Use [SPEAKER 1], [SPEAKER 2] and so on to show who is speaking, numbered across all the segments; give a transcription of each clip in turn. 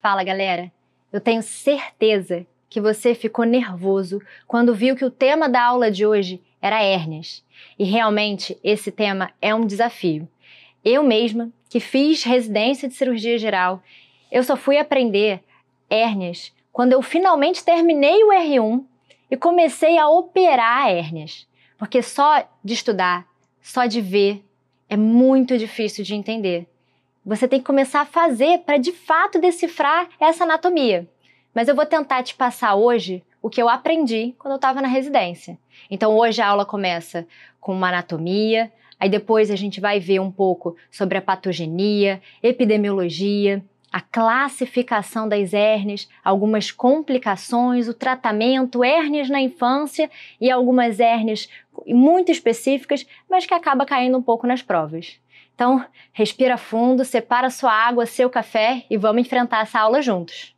[SPEAKER 1] Fala, galera! Eu tenho certeza que você ficou nervoso quando viu que o tema da aula de hoje era hérnias. E realmente esse tema é um desafio. Eu mesma, que fiz residência de cirurgia geral, eu só fui aprender hérnias quando eu finalmente terminei o R1 e comecei a operar hérnias. Porque só de estudar, só de ver, é muito difícil de entender. Você tem que começar a fazer para de fato decifrar essa anatomia. Mas eu vou tentar te passar hoje o que eu aprendi quando eu estava na residência. Então hoje a aula começa com uma anatomia, aí depois a gente vai ver um pouco sobre a patogenia, epidemiologia, a classificação das hérnias, algumas complicações, o tratamento, hérnias na infância e algumas hérnias muito específicas, mas que acaba caindo um pouco nas provas. Então, respira fundo, separa sua água, seu café e vamos enfrentar essa aula juntos.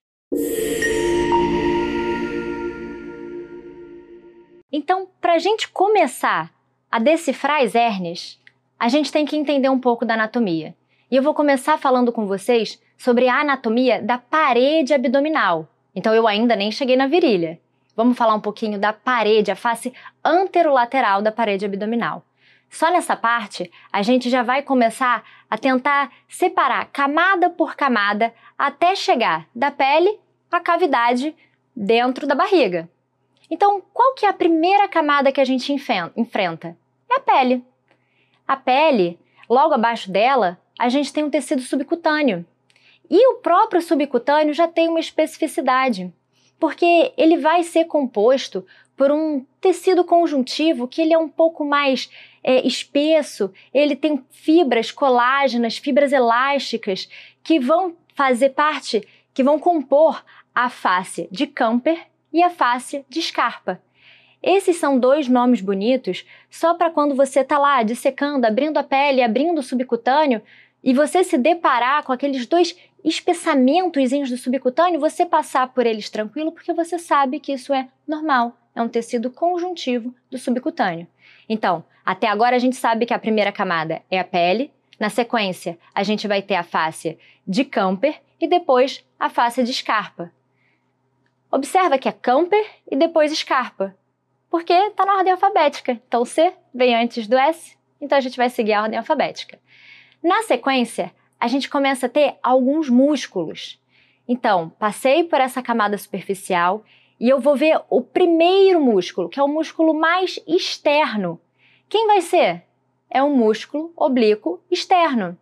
[SPEAKER 1] Então, para a gente começar a decifrar as hérnias, a gente tem que entender um pouco da anatomia. E eu vou começar falando com vocês sobre a anatomia da parede abdominal. Então, eu ainda nem cheguei na virilha. Vamos falar um pouquinho da parede, a face anterolateral da parede abdominal. Só nessa parte, a gente já vai começar a tentar separar camada por camada até chegar da pele à cavidade dentro da barriga. Então, qual que é a primeira camada que a gente enfrenta? É a pele. A pele, logo abaixo dela, a gente tem um tecido subcutâneo. E o próprio subcutâneo já tem uma especificidade, porque ele vai ser composto por um tecido conjuntivo que ele é um pouco mais espesso, ele tem fibras colágenas, fibras elásticas que vão fazer parte, que vão compor a face de Camper e a face de Scarpa. Esses são dois nomes bonitos só para quando você está lá dissecando, abrindo a pele, abrindo o subcutâneo e você se deparar com aqueles dois espessamentos do subcutâneo, você passar por eles tranquilo porque você sabe que isso é normal, é um tecido conjuntivo do subcutâneo. Então, até agora a gente sabe que a primeira camada é a pele, na sequência a gente vai ter a face de Camper e depois a face de Scarpa. Observa que é Camper e depois Scarpa, porque está na ordem alfabética, então o C vem antes do S, então a gente vai seguir a ordem alfabética. Na sequência, a gente começa a ter alguns músculos. Então, passei por essa camada superficial e eu vou ver o primeiro músculo, que é o músculo mais externo. Quem vai ser? É o músculo oblíquo externo.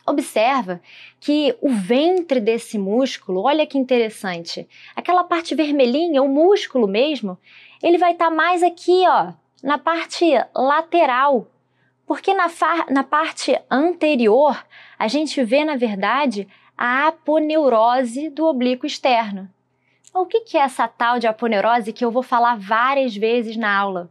[SPEAKER 1] Observa que o ventre desse músculo, olha que interessante, aquela parte vermelhinha, o músculo mesmo, ele vai estar mais aqui, ó, na parte lateral, porque na parte anterior a gente vê, na verdade, a aponeurose do oblíquo externo. O que é essa tal de aponeurose que eu vou falar várias vezes na aula?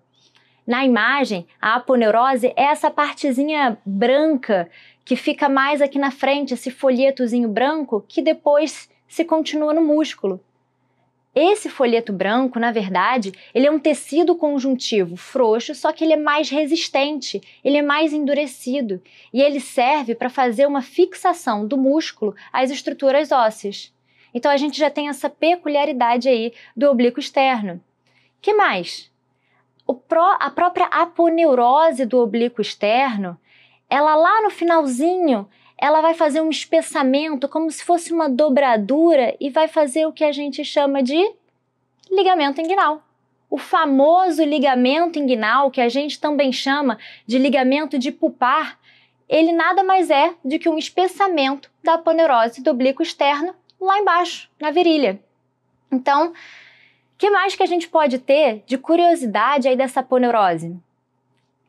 [SPEAKER 1] Na imagem, a aponeurose é essa partezinha branca que fica mais aqui na frente, esse folhetozinho branco que depois se continua no músculo. Esse folheto branco, na verdade, ele é um tecido conjuntivo frouxo, só que ele é mais resistente, ele é mais endurecido e ele serve para fazer uma fixação do músculo às estruturas ósseas. Então a gente já tem essa peculiaridade aí do oblíquo externo. Que mais? A própria aponeurose do oblíquo externo, ela lá no finalzinho, ela vai fazer um espessamento como se fosse uma dobradura e vai fazer o que a gente chama de ligamento inguinal. O famoso ligamento inguinal, que a gente também chama de ligamento de pulpar, ele nada mais é do que um espessamento da aponeurose do oblíquo externo lá embaixo, na virilha. Então, o que mais que a gente pode ter de curiosidade aí dessa aponeurose?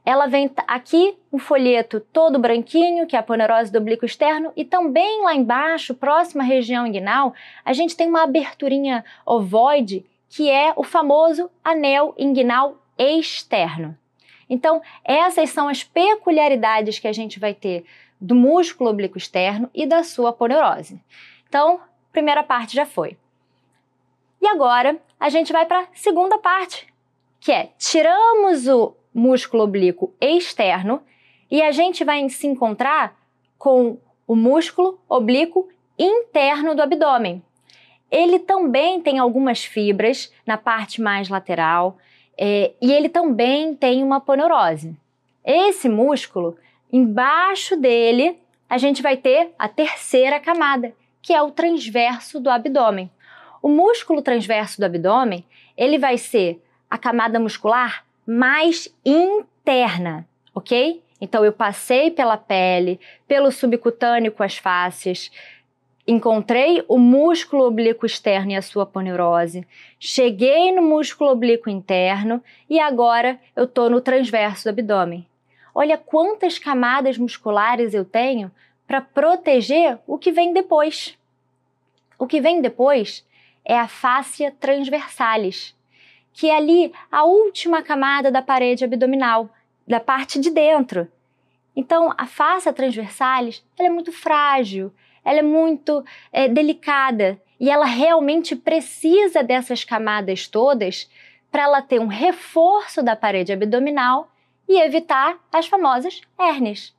[SPEAKER 1] Ela vem aqui, um folheto todo branquinho, que é a aponeurose do oblíquo externo, e também lá embaixo, próxima à região inguinal, a gente tem uma aberturinha ovoide, que é o famoso anel inguinal externo. Então, essas são as peculiaridades que a gente vai ter do músculo oblíquo externo e da sua aponeurose. Então, primeira parte já foi. E agora, a gente vai para a segunda parte, que é, tiramos o músculo oblíquo externo e a gente vai se encontrar com o músculo oblíquo interno do abdômen. Ele também tem algumas fibras na parte mais lateral e ele também tem uma aponeurose. Esse músculo, embaixo dele, a gente vai ter a terceira camada, que é o transverso do abdômen. O músculo transverso do abdômen, ele vai ser a camada muscular mais interna, ok? Então, eu passei pela pele, pelo subcutâneo com as fáscias, encontrei o músculo oblíquo externo e a sua aponeurose, cheguei no músculo oblíquo interno e agora eu estou no transverso do abdômen. Olha quantas camadas musculares eu tenho para proteger o que vem depois. O que vem depois é a fáscia transversalis, que é ali a última camada da parede abdominal, da parte de dentro. Então, a fáscia transversalis, ela é muito frágil, ela é muito delicada e ela realmente precisa dessas camadas todas para ela ter um reforço da parede abdominal e evitar as famosas hérnias.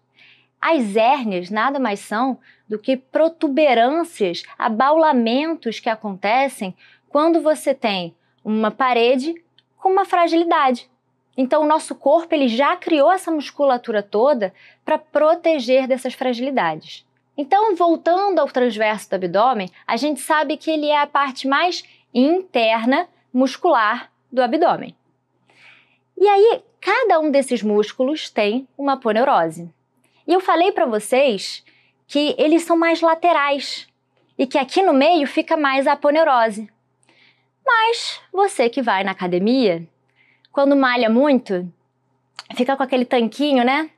[SPEAKER 1] As hérnias nada mais são do que protuberâncias, abaulamentos que acontecem quando você tem uma parede com uma fragilidade. Então, o nosso corpo ele já criou essa musculatura toda para proteger dessas fragilidades. Então, voltando ao transverso do abdômen, a gente sabe que ele é a parte mais interna muscular do abdômen. E aí, cada um desses músculos tem uma aponeurose. E eu falei para vocês que eles são mais laterais e que aqui no meio fica mais a aponeurose. Mas você que vai na academia, quando malha muito, fica com aquele tanquinho, né?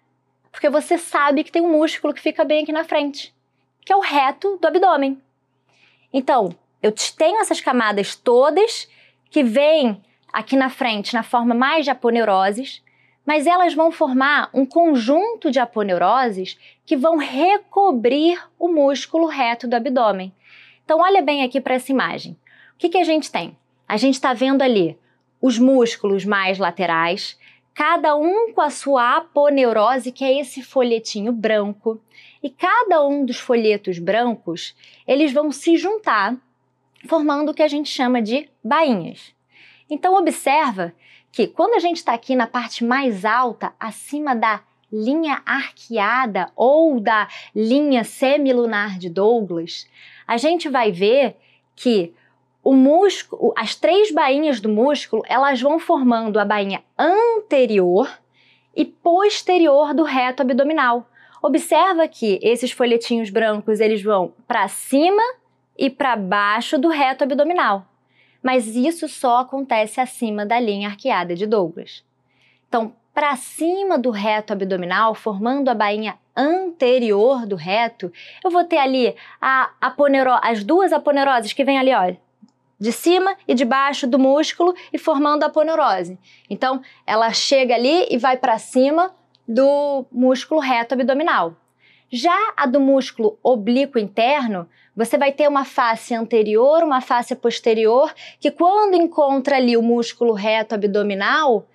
[SPEAKER 1] Porque você sabe que tem um músculo que fica bem aqui na frente, que é o reto do abdômen. Então, eu tenho essas camadas todas que vêm aqui na frente na forma mais de aponeuroses, mas elas vão formar um conjunto de aponeuroses que vão recobrir o músculo reto do abdômen. Então, olha bem aqui para essa imagem. O que a gente tem? A gente está vendo ali os músculos mais laterais, cada um com a sua aponeurose, que é esse folhetinho branco. E cada um dos folhetos brancos, eles vão se juntar, formando o que a gente chama de bainhas. Então, observa que quando a gente está aqui na parte mais alta, acima da linha arqueada ou da linha semilunar de Douglas, a gente vai ver que o músculo, as três bainhas do músculo, elas vão formando a bainha anterior e posterior do reto abdominal. Observa que esses folhetinhos brancos, eles vão para cima e para baixo do reto abdominal. Mas isso só acontece acima da linha arqueada de Douglas. Então, para cima do reto abdominal, formando a bainha anterior do reto, eu vou ter ali as duas aponeuroses que vêm ali, olha, de cima e de baixo do músculo e formando a aponeurose. Então, ela chega ali e vai para cima do músculo reto abdominal. Já a do músculo oblíquo interno, você vai ter uma face anterior, uma face posterior, que quando encontra ali o músculo reto abdominal,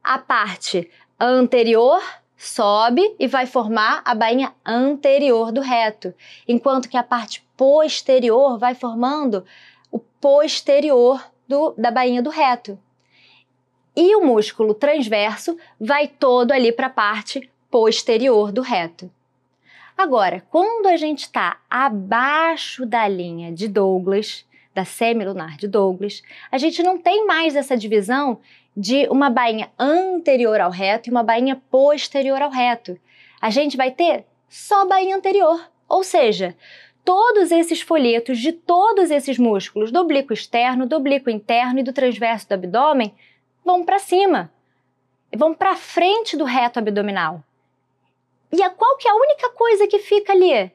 [SPEAKER 1] a parte anterior sobe e vai formar a bainha anterior do reto, enquanto que a parte posterior vai formando o posterior da bainha do reto. E o músculo transverso vai todo ali para a parte posterior do reto. Agora, quando a gente está abaixo da linha de Douglas, da semilunar de Douglas, a gente não tem mais essa divisão de uma bainha anterior ao reto e uma bainha posterior ao reto. A gente vai ter só bainha anterior, ou seja, todos esses folhetos de todos esses músculos do oblíquo externo, do oblíquo interno e do transverso do abdômen vão para cima, vão para frente do reto abdominal. E qual que é a única coisa que fica ali,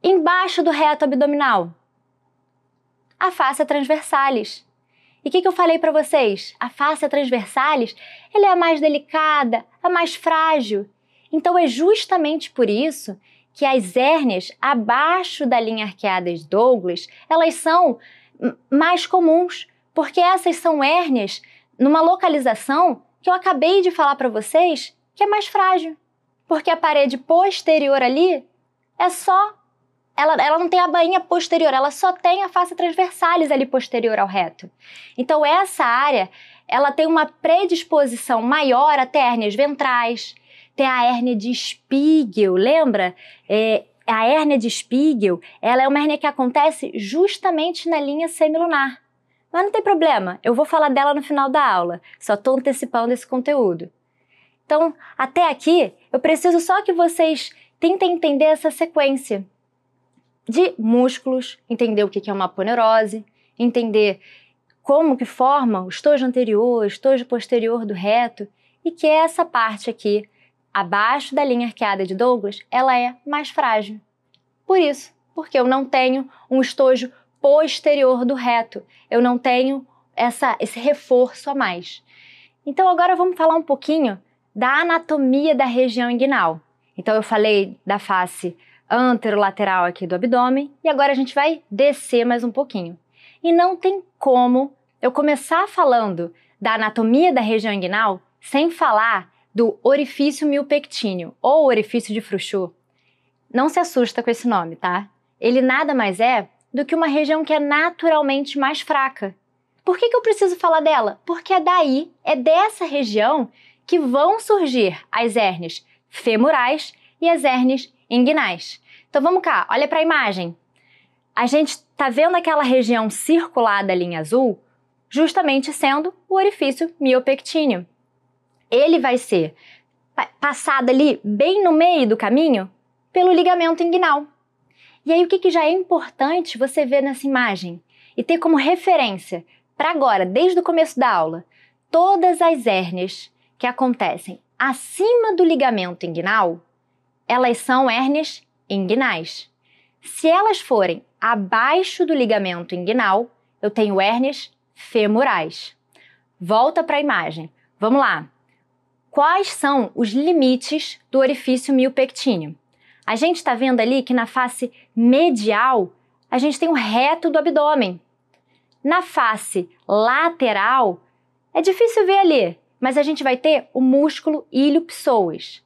[SPEAKER 1] embaixo do reto abdominal? A fáscia transversalis. E o que eu falei para vocês? A fáscia transversalis, ela é a mais delicada, a mais frágil. Então é justamente por isso que as hérnias abaixo da linha arqueada de Douglas, elas são mais comuns, porque essas são hérnias numa localização que eu acabei de falar para vocês que é mais frágil. Porque a parede posterior ali é só ela não tem a bainha posterior, ela só tem a face transversalis ali posterior ao reto. Então essa área, ela tem uma predisposição maior a ter hérnias ventrais, tem a hérnia de Spiegel, lembra? A hérnia de Spiegel, ela é uma hérnia que acontece justamente na linha semilunar. Mas não tem problema, eu vou falar dela no final da aula, só estou antecipando esse conteúdo. Então, até aqui, eu preciso só que vocês tentem entender essa sequência de músculos, entender o que é uma aponeurose, entender como que forma o estojo anterior, o estojo posterior do reto, e que essa parte aqui, abaixo da linha arqueada de Douglas, ela é mais frágil. Por isso, porque eu não tenho um estojo posterior do reto, eu não tenho esse reforço a mais. Então agora vamos falar um pouquinho da anatomia da região inguinal. Então eu falei da face anterolateral aqui do abdômen e agora a gente vai descer mais um pouquinho. E não tem como eu começar falando da anatomia da região inguinal sem falar do orifício miopectíneo ou orifício de Frouchot. Não se assusta com esse nome, tá? Ele nada mais é do que uma região que é naturalmente mais fraca. Por que eu preciso falar dela? Porque é dessa região que vão surgir as hérnias femorais e as hérnias inguinais. Então vamos cá, olha para a imagem. A gente está vendo aquela região circular da linha azul, justamente sendo o orifício miopectíneo. Ele vai ser passado ali bem no meio do caminho pelo ligamento inguinal. E aí o que já é importante você ver nessa imagem e ter como referência para agora, desde o começo da aula, todas as hérnias que acontecem acima do ligamento inguinal, elas são hérnias inguinais. Se elas forem abaixo do ligamento inguinal, eu tenho hérnias femorais. Volta para a imagem. Vamos lá. Quais são os limites do orifício miopectíneo? A gente está vendo ali que na face medial, a gente tem o reto do abdômen. Na face lateral, é difícil ver ali, mas a gente vai ter o músculo ilho-psoas.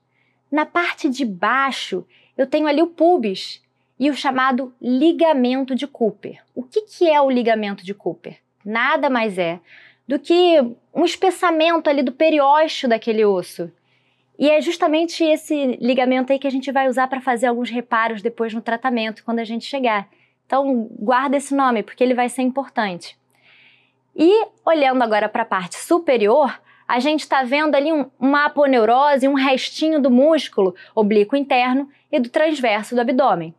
[SPEAKER 1] Na parte de baixo, eu tenho ali o pubis e o chamado ligamento de Cooper. O que é o ligamento de Cooper? Nada mais é do que um espessamento ali do periósteo daquele osso. E é justamente esse ligamento aí que a gente vai usar para fazer alguns reparos depois no tratamento, quando a gente chegar. Então, guarda esse nome, porque ele vai ser importante. E, olhando agora para a parte superior, a gente está vendo ali uma aponeurose, um restinho do músculo oblíquo interno e do transverso do abdômen.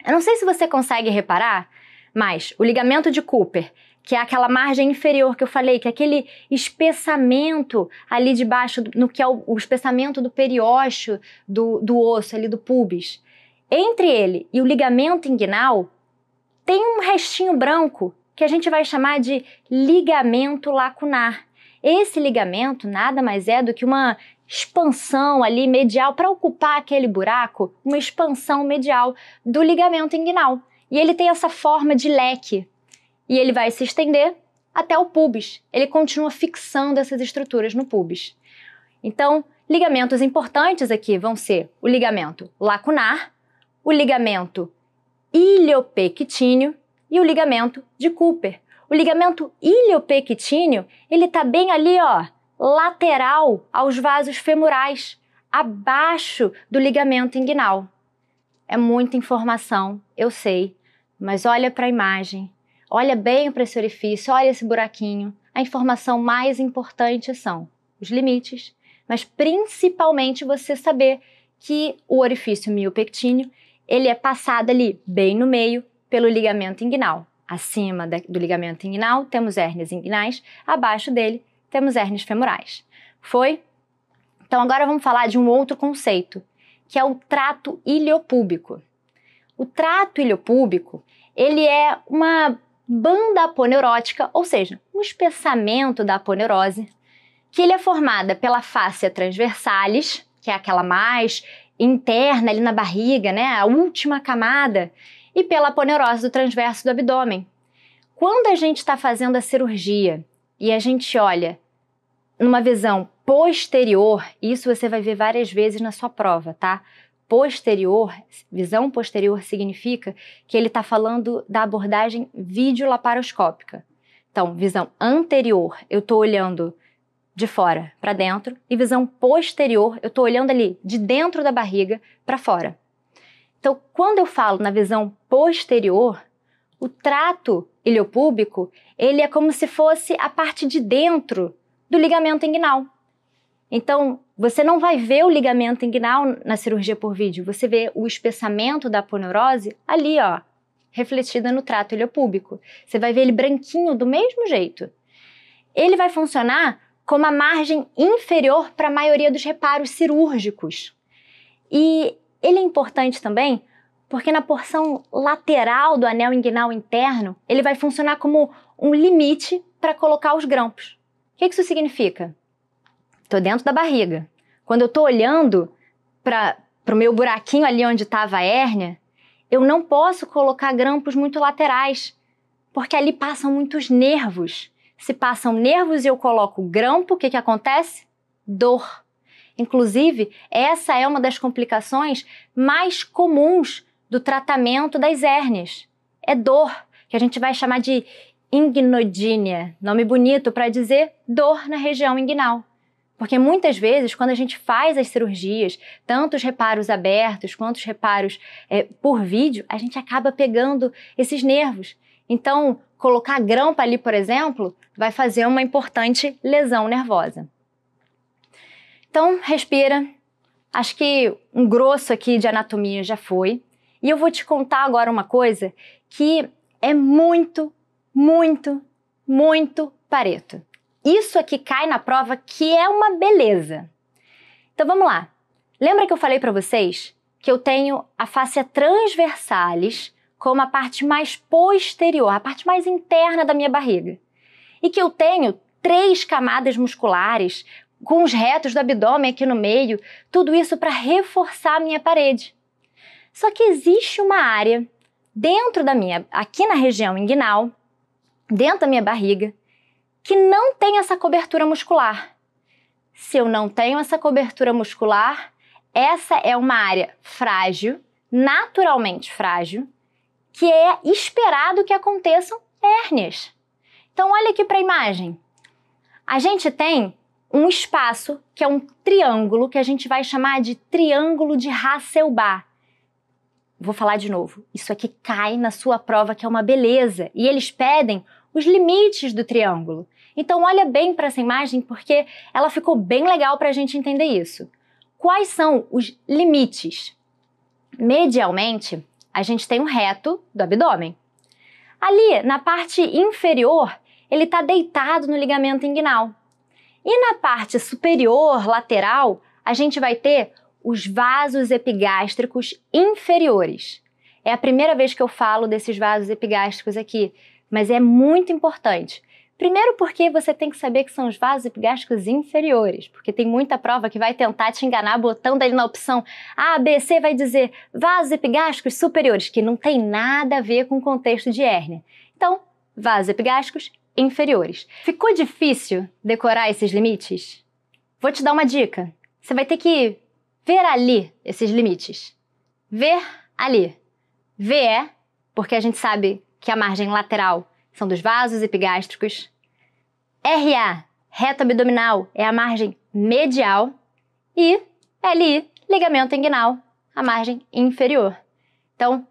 [SPEAKER 1] Eu não sei se você consegue reparar, mas o ligamento de Cooper, que é aquela margem inferior que eu falei, que é aquele espessamento ali de baixo, no que é o espessamento do periósteo do osso, ali do pubis. Entre ele e o ligamento inguinal, tem um restinho branco que a gente vai chamar de ligamento lacunar. Esse ligamento nada mais é do que uma expansão ali medial para ocupar aquele buraco, uma expansão medial do ligamento inguinal. E ele tem essa forma de leque. E ele vai se estender até o pubis. Ele continua fixando essas estruturas no pubis. Então, ligamentos importantes aqui vão ser o ligamento lacunar, o ligamento iliopectíneo e o ligamento de Cooper. O ligamento iliopectíneo, ele tá bem ali, ó, lateral aos vasos femorais, abaixo do ligamento inguinal. É muita informação, eu sei, mas olha para a imagem, olha bem para esse orifício, olha esse buraquinho. A informação mais importante são os limites, mas principalmente você saber que o orifício miopectíneo, ele é passado ali bem no meio pelo ligamento inguinal. Acima do ligamento inguinal temos hérnias inguinais, abaixo dele temos hérnias femorais. Foi? Então agora vamos falar de um outro conceito, que é o trato iliopúbico. O trato iliopúbico, ele é uma banda aponeurótica, ou seja, um espessamento da aponeurose, que ele é formada pela fáscia transversalis, que é aquela mais interna ali na barriga, né, a última camada, e pela aponeurose do transverso do abdômen. Quando a gente está fazendo a cirurgia e a gente olha numa visão posterior, isso você vai ver várias vezes na sua prova, tá? posterior, visão posterior significa que ele está falando da abordagem videolaparoscópica. Então, visão anterior, eu estou olhando de fora para dentro, e visão posterior, eu estou olhando ali de dentro da barriga para fora. Então, quando eu falo na visão posterior, o trato iliopúbico, ele é como se fosse a parte de dentro do ligamento inguinal. Então, você não vai ver o ligamento inguinal na cirurgia por vídeo, você vê o espessamento da aponeurose ali, ó, refletida no trato iliopúbico. Você vai ver ele branquinho do mesmo jeito. Ele vai funcionar como a margem inferior para a maioria dos reparos cirúrgicos. E ele é importante também porque na porção lateral do anel inguinal interno, ele vai funcionar como um limite para colocar os grampos. O que isso significa? Estou dentro da barriga. Quando eu estou olhando para o meu buraquinho ali onde estava a hérnia, eu não posso colocar grampos muito laterais, porque ali passam muitos nervos. Se passam nervos e eu coloco grampo, o que acontece? Dor. Inclusive, essa é uma das complicações mais comuns do tratamento das hérnias. É dor, que a gente vai chamar de inguinodínia, nome bonito para dizer dor na região inguinal. Porque muitas vezes, quando a gente faz as cirurgias, tanto os reparos abertos quanto os reparos por vídeo, a gente acaba pegando esses nervos. Então, colocar grampo ali, por exemplo, vai fazer uma importante lesão nervosa. Então, respira. Acho que um grosso aqui de anatomia já foi. E eu vou te contar agora uma coisa que é muito, muito, muito Pareto. Isso aqui cai na prova, que é uma beleza. Então vamos lá. Lembra que eu falei para vocês que eu tenho a fáscia transversalis como a parte mais posterior, a parte mais interna da minha barriga. E que eu tenho 3 camadas musculares com os retos do abdômen aqui no meio, tudo isso para reforçar a minha parede. Só que existe uma área dentro da minha, aqui na região inguinal, dentro da minha barriga, que não tem essa cobertura muscular. Se eu não tenho essa cobertura muscular, essa é uma área frágil, naturalmente frágil, que é esperado que aconteçam hérnias. Então olha aqui para a imagem. A gente tem um espaço que é um triângulo que a gente vai chamar de triângulo de Hasselbalch. Vou falar de novo. Isso aqui cai na sua prova, que é uma beleza. E eles pedem os limites do triângulo. Então olha bem para essa imagem porque ela ficou bem legal para a gente entender isso. Quais são os limites? Medialmente, a gente tem um reto do abdômen. Ali, na parte inferior, ele está deitado no ligamento inguinal. E na parte superior, lateral, a gente vai ter os vasos epigástricos inferiores. É a primeira vez que eu falo desses vasos epigástricos aqui, mas é muito importante. Primeiro porque você tem que saber que são os vasos epigástricos inferiores, porque tem muita prova que vai tentar te enganar botando ali na opção A, B, C, vai dizer vasos epigástricos superiores, que não tem nada a ver com o contexto de hérnia. Então, vasos epigástricos inferiores. Ficou difícil decorar esses limites? Vou te dar uma dica. Você vai ter que ver ali esses limites. Ver ali. V é, porque a gente sabe que a margem lateral são dos vasos epigástricos. RA, reto abdominal, é a margem medial. E LI, ligamento inguinal, a margem inferior. Então,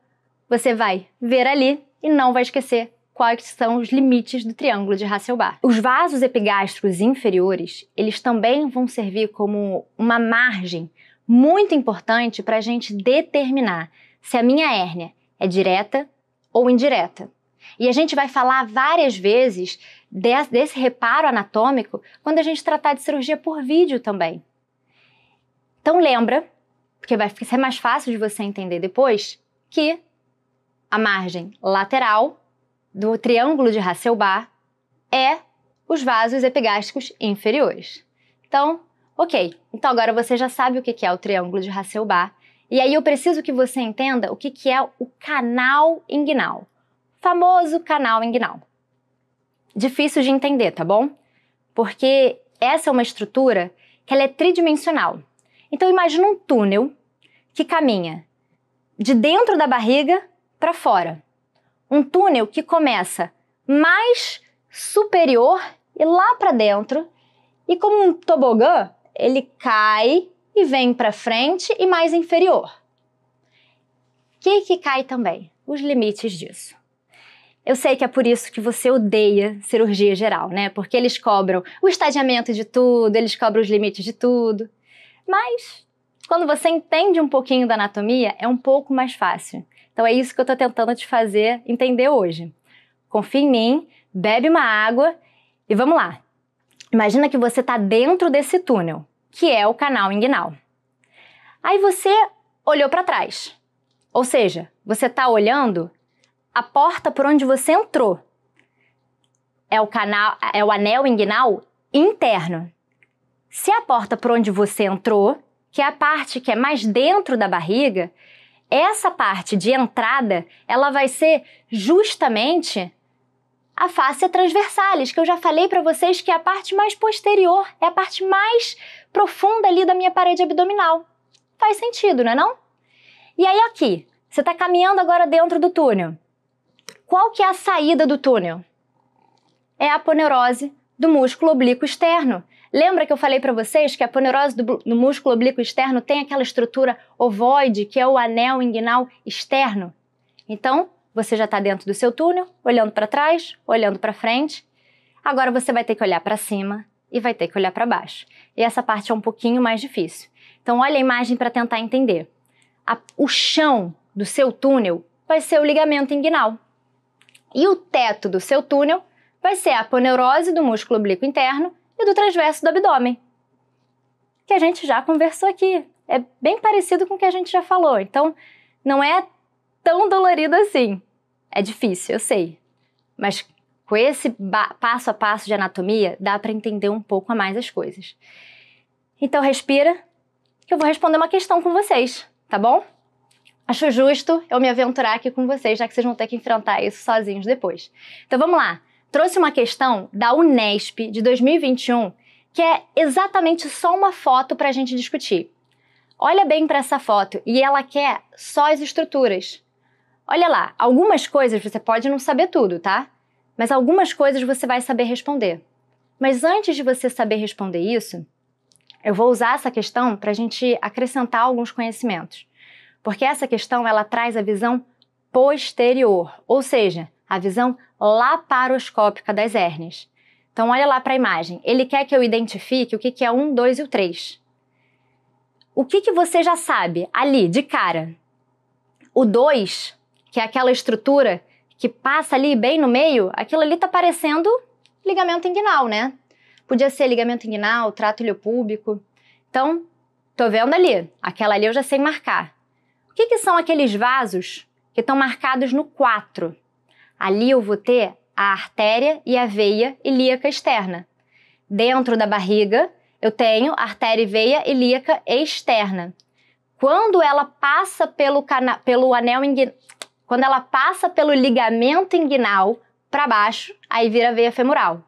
[SPEAKER 1] você vai ver ali e não vai esquecer quais são os limites do triângulo de Hasselbalch. Os vasos epigástricos inferiores, eles também vão servir como uma margem muito importante para a gente determinar se a minha hérnia é direta ou indireta. E a gente vai falar várias vezes desse reparo anatômico quando a gente tratar de cirurgia por vídeo também. Então lembra, porque vai ser mais fácil de você entender depois, que a margem lateral do triângulo de Hasselbalch é os vasos epigástricos inferiores. Então, ok. Então agora você já sabe o que é o triângulo de Hasselbalch. E aí eu preciso que você entenda o que é o canal inguinal. Famoso canal inguinal. Difícil de entender, tá bom? Porque essa é uma estrutura que ela é tridimensional. Então imagina um túnel que caminha de dentro da barriga para fora. Um túnel que começa mais superior e lá para dentro, e como um tobogã, ele cai e vem para frente e mais inferior. O que cai também? Os limites disso. Eu sei que é por isso que você odeia cirurgia geral, né? Porque eles cobram o estadiamento de tudo, eles cobram os limites de tudo. Mas quando você entende um pouquinho da anatomia, é um pouco mais fácil. Então é isso que eu tô tentando te fazer entender hoje. Confia em mim, bebe uma água e vamos lá. Imagina que você está dentro desse túnel, que é o canal inguinal. Aí você olhou para trás. Ou seja, você está olhando a porta por onde você entrou. É o anel inguinal interno. Se a porta por onde você entrou, que é a parte que é mais dentro da barriga, essa parte de entrada, ela vai ser justamente a fáscia transversalis, que eu já falei para vocês que é a parte mais posterior, é a parte mais profunda ali da minha parede abdominal. Faz sentido, não é não? E aí aqui, você está caminhando agora dentro do túnel. Qual que é a saída do túnel? É a aponeurose do músculo oblíquo externo. Lembra que eu falei para vocês que a aponeurose do músculo oblíquo externo tem aquela estrutura ovoide, que é o anel inguinal externo? Então, você já está dentro do seu túnel, olhando para trás, olhando para frente. Agora você vai ter que olhar para cima e vai ter que olhar para baixo. E essa parte é um pouquinho mais difícil. Então, olha a imagem para tentar entender. O chão do seu túnel vai ser o ligamento inguinal. E o teto do seu túnel vai ser a aponeurose do músculo oblíquo interno e do transverso do abdômen, que a gente já conversou aqui. É bem parecido com o que a gente já falou. Então, não é tão dolorido assim. É difícil, eu sei. Mas com esse passo a passo de anatomia, dá para entender um pouco a mais as coisas. Então, respira, que eu vou responder uma questão com vocês, tá bom? Acho justo eu me aventurar aqui com vocês, já que vocês vão ter que enfrentar isso sozinhos depois. Então vamos lá. Trouxe uma questão da Unesp de 2021, que é exatamente só uma foto para a gente discutir. Olha bem para essa foto e ela quer só as estruturas. Olha lá, algumas coisas você pode não saber tudo, tá? Mas algumas coisas você vai saber responder. Mas antes de você saber responder isso, eu vou usar essa questão para a gente acrescentar alguns conhecimentos. Porque essa questão, ela traz a visão posterior, ou seja, a visão laparoscópica das hérnias. Então, olha lá para a imagem. Ele quer que eu identifique o que é o 1, 2 e o 3. O que você já sabe ali, de cara? O 2, que é aquela estrutura que passa ali bem no meio, aquilo ali está parecendo ligamento inguinal, né? Podia ser ligamento inguinal, trato iliopúbico. Então, tô vendo ali. Aquela ali eu já sei marcar. O que são aqueles vasos que estão marcados no 4? Ali eu vou ter a artéria e a veia ilíaca externa. Dentro da barriga, eu tenho artéria e veia ilíaca externa. Quando ela passa pelo anel inguinal, quando ela passa pelo ligamento inguinal para baixo, aí vira veia femoral.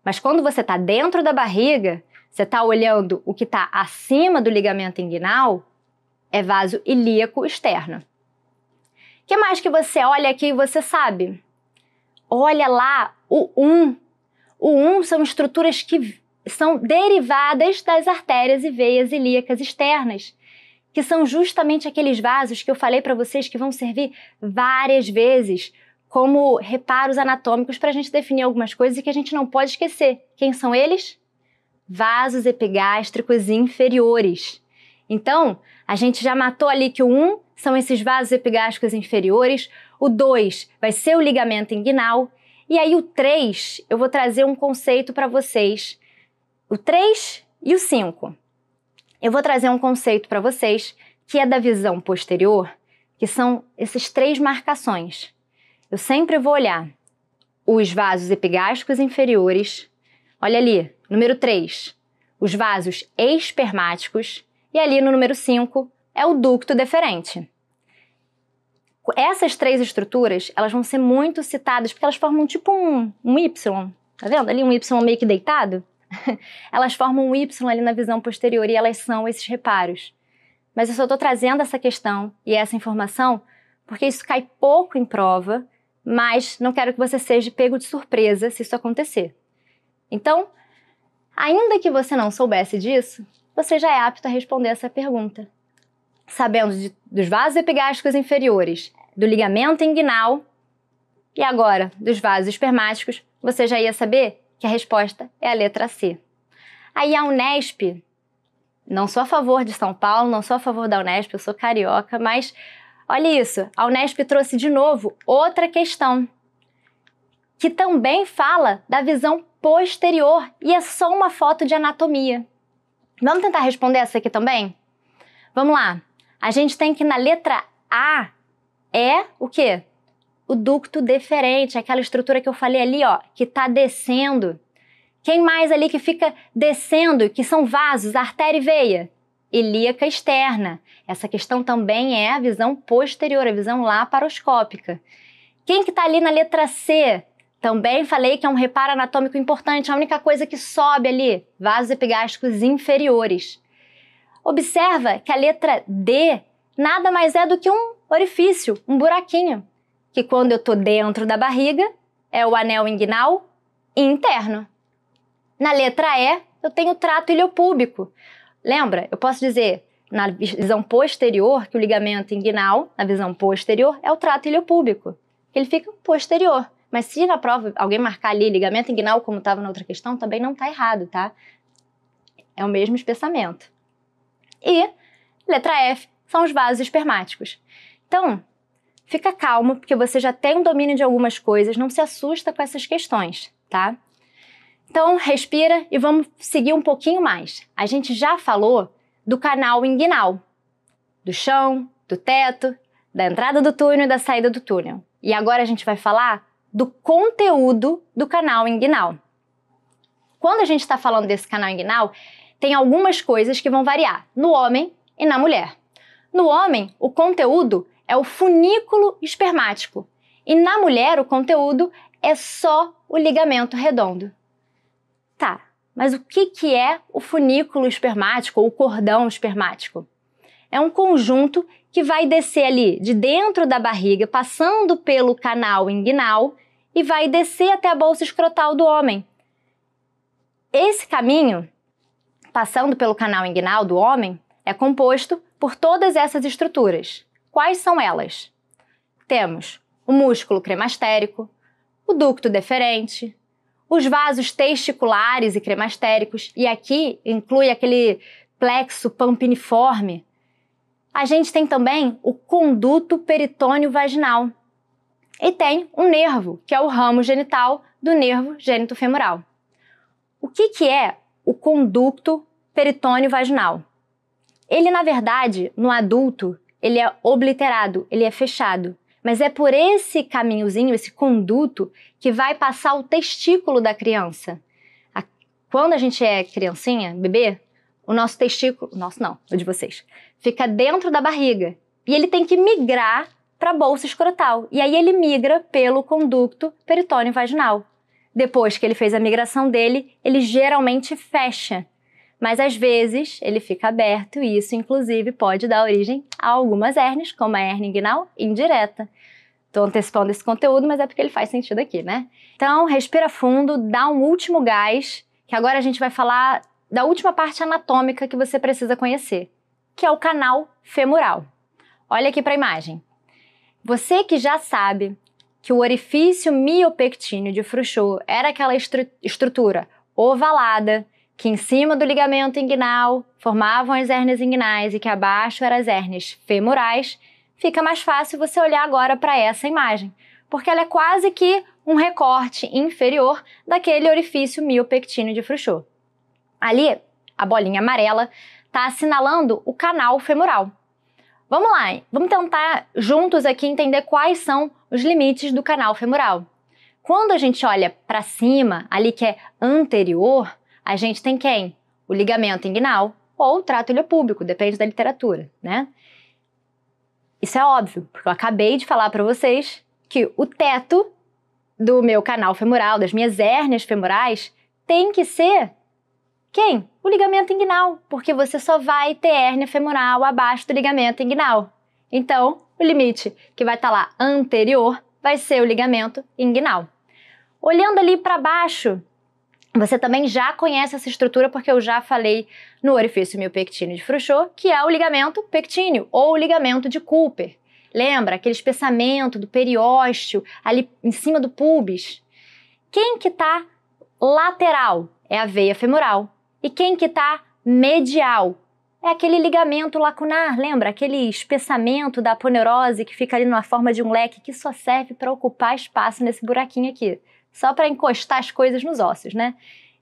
[SPEAKER 1] Mas quando você está dentro da barriga, você está olhando o que está acima do ligamento inguinal, é vaso ilíaco externo. O que mais que você olha aqui e você sabe? Olha lá o 1. O 1 são estruturas que são derivadas das artérias e veias ilíacas externas, que são justamente aqueles vasos que eu falei para vocês que vão servir várias vezes como reparos anatômicos para a gente definir algumas coisas e que a gente não pode esquecer. Quem são eles? Vasos epigástricos inferiores. Então, a gente já matou ali que o 1 são esses vasos epigástricos inferiores, o 2 vai ser o ligamento inguinal, e aí o 3 eu vou trazer um conceito para vocês. O 3 e o 5. Eu vou trazer um conceito para vocês que é da visão posterior, que são essas 3 marcações. Eu sempre vou olhar os vasos epigástricos inferiores, olha ali, número 3, os vasos espermáticos, e ali no número 5 é o ducto deferente. Essas 3 estruturas, elas vão ser muito citadas porque elas formam tipo um Y, tá vendo? Ali um Y meio que deitado. Elas formam um Y ali na visão posterior e elas são esses reparos. mas eu só estou trazendo essa questão e essa informação porque isso cai pouco em prova, mas não quero que você seja pego de surpresa se isso acontecer. Então, ainda que você não soubesse disso, você já é apto a responder essa pergunta. Sabendo dos vasos epigástricos inferiores, do ligamento inguinal e agora dos vasos espermáticos, você já ia saber que a resposta é a letra C. Aí a Unesp, não sou a favor de São Paulo, não sou a favor da Unesp, eu sou carioca, mas olha isso, a Unesp trouxe de novo outra questão, que também fala da visão posterior e é só uma foto de anatomia. Vamos tentar responder essa aqui também? Vamos lá. A gente tem que na letra A é o quê? O ducto deferente, aquela estrutura que eu falei ali, ó, que tá descendo. Quem mais ali que fica descendo, que são vasos, artéria e veia? Ilíaca externa. Essa questão também é a visão posterior, a visão laparoscópica. Quem que tá ali na letra C? Também falei que é um reparo anatômico importante, a única coisa que sobe ali, vasos epigástricos inferiores. Observa que a letra D nada mais é do que um orifício, um buraquinho, que quando eu estou dentro da barriga é o anel inguinal interno. Na letra E, eu tenho o trato iliopúbico. Lembra? Eu posso dizer na visão posterior que o ligamento inguinal, na visão posterior, é o trato iliopúbico, que ele fica posterior. Mas se na prova alguém marcar ali ligamento inguinal, como estava na outra questão, também não está errado, tá? É o mesmo espessamento. E letra F são os vasos espermáticos. Então, fica calmo, porque você já tem um domínio de algumas coisas, não se assusta com essas questões, tá? Então, respira e vamos seguir um pouquinho mais. A gente já falou do canal inguinal, do chão, do teto, da entrada do túnel e da saída do túnel. E agora a gente vai falar do conteúdo do canal inguinal. Quando a gente está falando desse canal inguinal, tem algumas coisas que vão variar no homem e na mulher. No homem, o conteúdo é o funículo espermático e na mulher o conteúdo é só o ligamento redondo. Tá, mas o que é o funículo espermático ou o cordão espermático? É um conjunto que vai descer ali de dentro da barriga, passando pelo canal inguinal e vai descer até a bolsa escrotal do homem. Esse caminho, passando pelo canal inguinal do homem, é composto por todas essas estruturas. Quais são elas? Temos o músculo cremastérico, o ducto deferente, os vasos testiculares e cremastéricos, e aqui inclui aquele plexo pampiniforme. A gente tem também o conduto peritônio vaginal. E tem um nervo, que é o ramo genital do nervo gênito-femoral. O que é o conduto peritônio vaginal? Ele, na verdade, no adulto, ele é obliterado, ele é fechado. Mas é por esse caminhozinho, esse conduto, que vai passar o testículo da criança. Quando a gente é criancinha, bebê, o nosso testículo, nosso não, o de vocês, fica dentro da barriga. E ele tem que migrar para a bolsa escrotal. E aí ele migra pelo conduto peritônio vaginal. Depois que ele fez a migração dele, ele geralmente fecha. Mas às vezes ele fica aberto e isso, inclusive, pode dar origem a algumas hérnias, como a hérnia inguinal indireta. Estou antecipando esse conteúdo, mas é porque ele faz sentido aqui, né? Então, respira fundo, dá um último gás, que agora a gente vai falar da última parte anatômica que você precisa conhecer, que é o canal femoral. Olha aqui para a imagem. Você que já sabe que o orifício miopectíneo de Frouchot era aquela estrutura ovalada, que em cima do ligamento inguinal formavam as hérnias inguinais e que abaixo eram as hérnias femorais, fica mais fácil você olhar agora para essa imagem, porque ela é quase que um recorte inferior daquele orifício miopectíneo de Frouchot. Ali, a bolinha amarela está assinalando o canal femoral. Vamos lá, vamos tentar juntos aqui entender quais são os limites do canal femoral. Quando a gente olha para cima, ali que é anterior, a gente tem quem? O ligamento inguinal ou o trato iliopúbico, depende da literatura, né? Isso é óbvio, porque eu acabei de falar para vocês que o teto do meu canal femoral, das minhas hérnias femorais, tem que ser Quem? O ligamento inguinal, porque você só vai ter hérnia femoral abaixo do ligamento inguinal. Então, o limite que vai estar lá anterior vai ser o ligamento inguinal. Olhando ali para baixo, você também já conhece essa estrutura porque eu já falei no orifício miopectíneo de Frouchot, que é o ligamento pectíneo ou o ligamento de Cooper. Lembra aquele espessamento do periósteo ali em cima do pubis? Quem que está lateral é a veia femoral. E quem que está medial é aquele ligamento lacunar, lembra? Aquele espessamento da aponeurose que fica ali na forma de um leque que só serve para ocupar espaço nesse buraquinho aqui. Só para encostar as coisas nos ossos, né?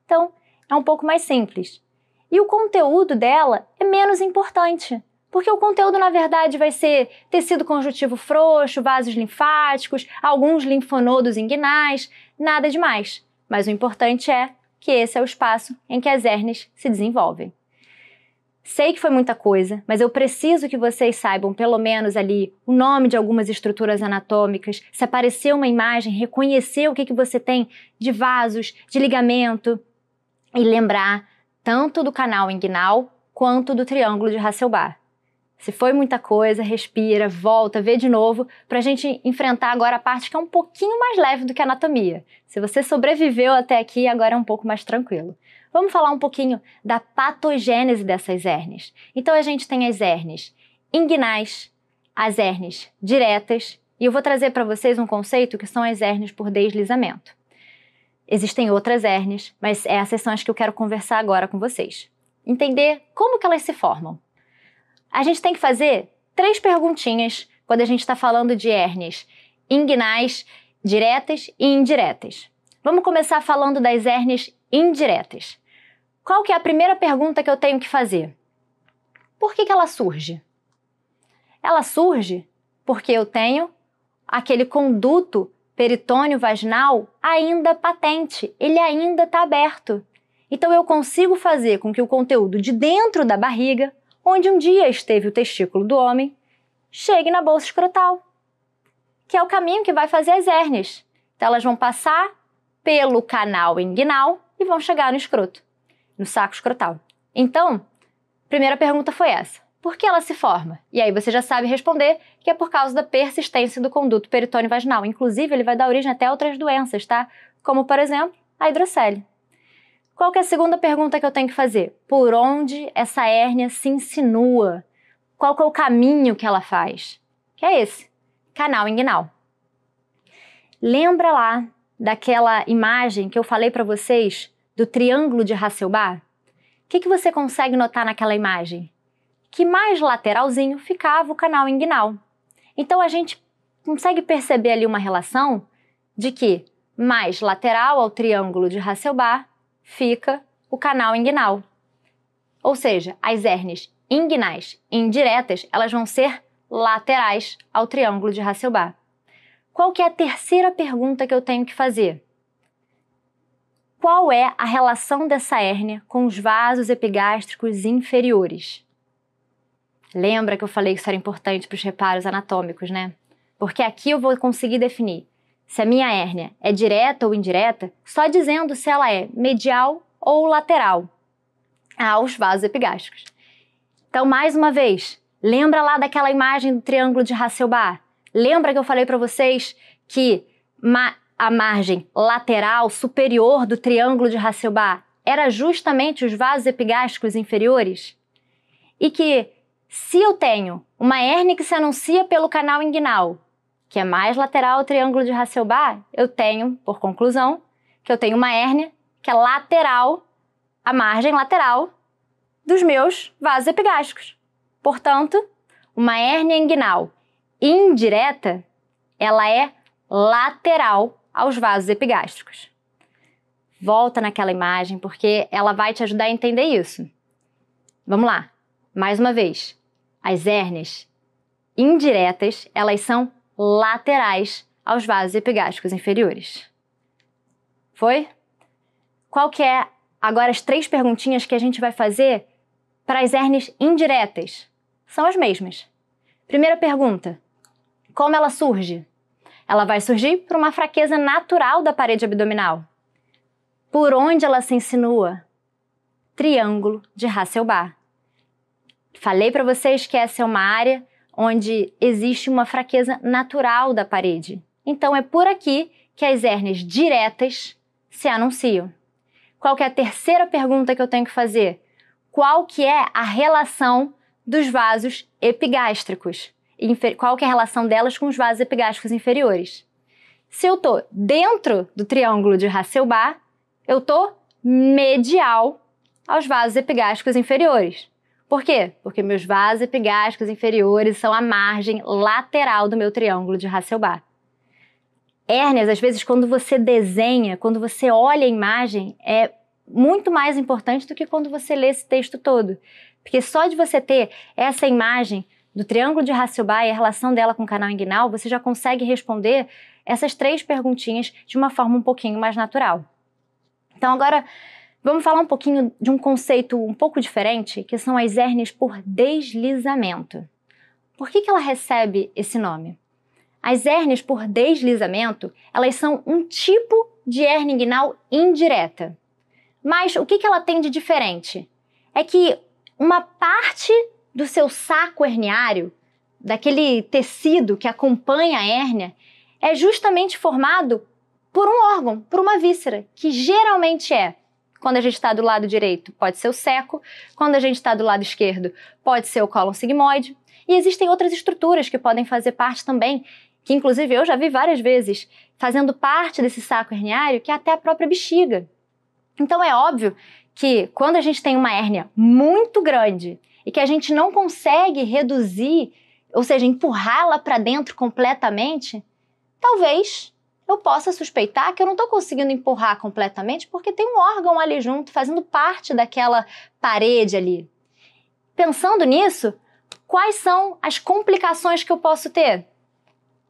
[SPEAKER 1] Então, é um pouco mais simples. E o conteúdo dela é menos importante, porque o conteúdo, na verdade, vai ser tecido conjuntivo frouxo, vasos linfáticos, alguns linfonodos inguinais, nada demais. Mas o importante é que esse é o espaço em que as hérnias se desenvolvem. Sei que foi muita coisa, mas eu preciso que vocês saibam pelo menos ali o nome de algumas estruturas anatômicas, se aparecer uma imagem, reconhecer o que você tem de vasos, de ligamento e lembrar tanto do canal inguinal quanto do triângulo de Hasselbalch. Se foi muita coisa, respira, volta, vê de novo, para a gente enfrentar agora a parte que é um pouquinho mais leve do que a anatomia. Se você sobreviveu até aqui, agora é um pouco mais tranquilo. Vamos falar um pouquinho da patogênese dessas hérnias. Então a gente tem as hérnias inguinais, as hérnias diretas, e eu vou trazer para vocês um conceito que são as hérnias por deslizamento. Existem outras hérnias, mas essas são as que eu quero conversar agora com vocês. Entender como que elas se formam. A gente tem que fazer 3 perguntinhas quando a gente está falando de hérnias inguinais, diretas e indiretas. Vamos começar falando das hérnias indiretas. Qual que é a primeira pergunta que eu tenho que fazer? Por que ela surge? Ela surge porque eu tenho aquele conduto peritônio vaginal ainda patente, ele ainda está aberto. Então eu consigo fazer com que o conteúdo de dentro da barriga, onde um dia esteve o testículo do homem, chegue na bolsa escrotal, que é o caminho que vai fazer as hérnias. Então elas vão passar pelo canal inguinal e vão chegar no escroto, no saco escrotal. Então, a primeira pergunta foi essa. Por que ela se forma? E aí você já sabe responder que é por causa da persistência do conduto peritônio vaginal. Inclusive, ele vai dar origem até a outras doenças, tá? Como, por exemplo, a hidrocele. Qual que é a segunda pergunta que eu tenho que fazer? Por onde essa hérnia se insinua? Qual que é o caminho que ela faz? Que é esse, canal inguinal. Lembra lá daquela imagem que eu falei para vocês do triângulo de Hasselbalch? O que você consegue notar naquela imagem? Que mais lateralzinho ficava o canal inguinal. Então a gente consegue perceber ali uma relação de que mais lateral ao triângulo de Hasselbalch fica o canal inguinal. Ou seja, as hérnias inguinais indiretas, elas vão ser laterais ao triângulo de Hasselbalch. Qual que é a terceira pergunta que eu tenho que fazer? Qual é a relação dessa hérnia com os vasos epigástricos inferiores? Lembra que eu falei que isso era importante para os reparos anatômicos, né? Porque aqui eu vou conseguir definir se a minha hérnia é direta ou indireta, só dizendo se ela é medial ou lateral aos vasos epigástricos. Então, mais uma vez, lembra lá daquela imagem do triângulo de Hasselbalch? Lembra que eu falei para vocês que a margem lateral superior do triângulo de Hasselbalch era justamente os vasos epigástricos inferiores? E que se eu tenho uma hérnia que se anuncia pelo canal inguinal, que é mais lateral ao triângulo de Hasselbalch, eu tenho, por conclusão, que eu tenho uma hérnia que é lateral, a margem lateral dos meus vasos epigástricos. Portanto, uma hérnia inguinal indireta, ela é lateral aos vasos epigástricos. Volta naquela imagem, porque ela vai te ajudar a entender isso. Vamos lá, mais uma vez. As hérnias indiretas, elas são laterais aos vasos epigástricos inferiores. Foi? Qual que é agora as 3 perguntinhas que a gente vai fazer para as hérnias indiretas? São as mesmas. Primeira pergunta, como ela surge? Ela vai surgir por uma fraqueza natural da parede abdominal. Por onde ela se insinua? triângulo de Hasselbalch. Falei para vocês que essa é uma área onde existe uma fraqueza natural da parede. Então é por aqui que as hérnias diretas se anunciam. Qual que é a terceira pergunta que eu tenho que fazer? Qual que é a relação dos vasos epigástricos? Qual que é a relação delas com os vasos epigástricos inferiores? Se eu estou dentro do triângulo de Hasselbalch, eu estou medial aos vasos epigástricos inferiores. Por quê? Porque meus vasos epigástricos inferiores são a margem lateral do meu triângulo de Hasselbalch. Hérnias, às vezes, quando você desenha, quando você olha a imagem, é muito mais importante do que quando você lê esse texto todo. Porque só de você ter essa imagem do triângulo de Hasselbalch e a relação dela com o canal inguinal, você já consegue responder essas 3 perguntinhas de uma forma um pouquinho mais natural. Então agora vamos falar um pouquinho de um conceito um pouco diferente, que são as hérnias por deslizamento. Por que ela recebe esse nome? As hérnias por deslizamento, elas são um tipo de hérnia inguinal indireta. Mas o que ela tem de diferente? É que uma parte do seu saco herniário, daquele tecido que acompanha a hérnia, é justamente formado por um órgão, por uma víscera, que geralmente quando a gente está do lado direito, pode ser o seco, quando a gente está do lado esquerdo, pode ser o cólon sigmoide, e existem outras estruturas que podem fazer parte também, que inclusive eu já vi várias vezes, fazendo parte desse saco herniário, que é até a própria bexiga. Então é óbvio que quando a gente tem uma hérnia muito grande e que a gente não consegue reduzir, ou seja, empurrá-la para dentro completamente, talvez eu possa suspeitar que eu não estou conseguindo empurrar completamente porque tem um órgão ali junto, fazendo parte daquela parede ali. Pensando nisso, quais são as complicações que eu posso ter?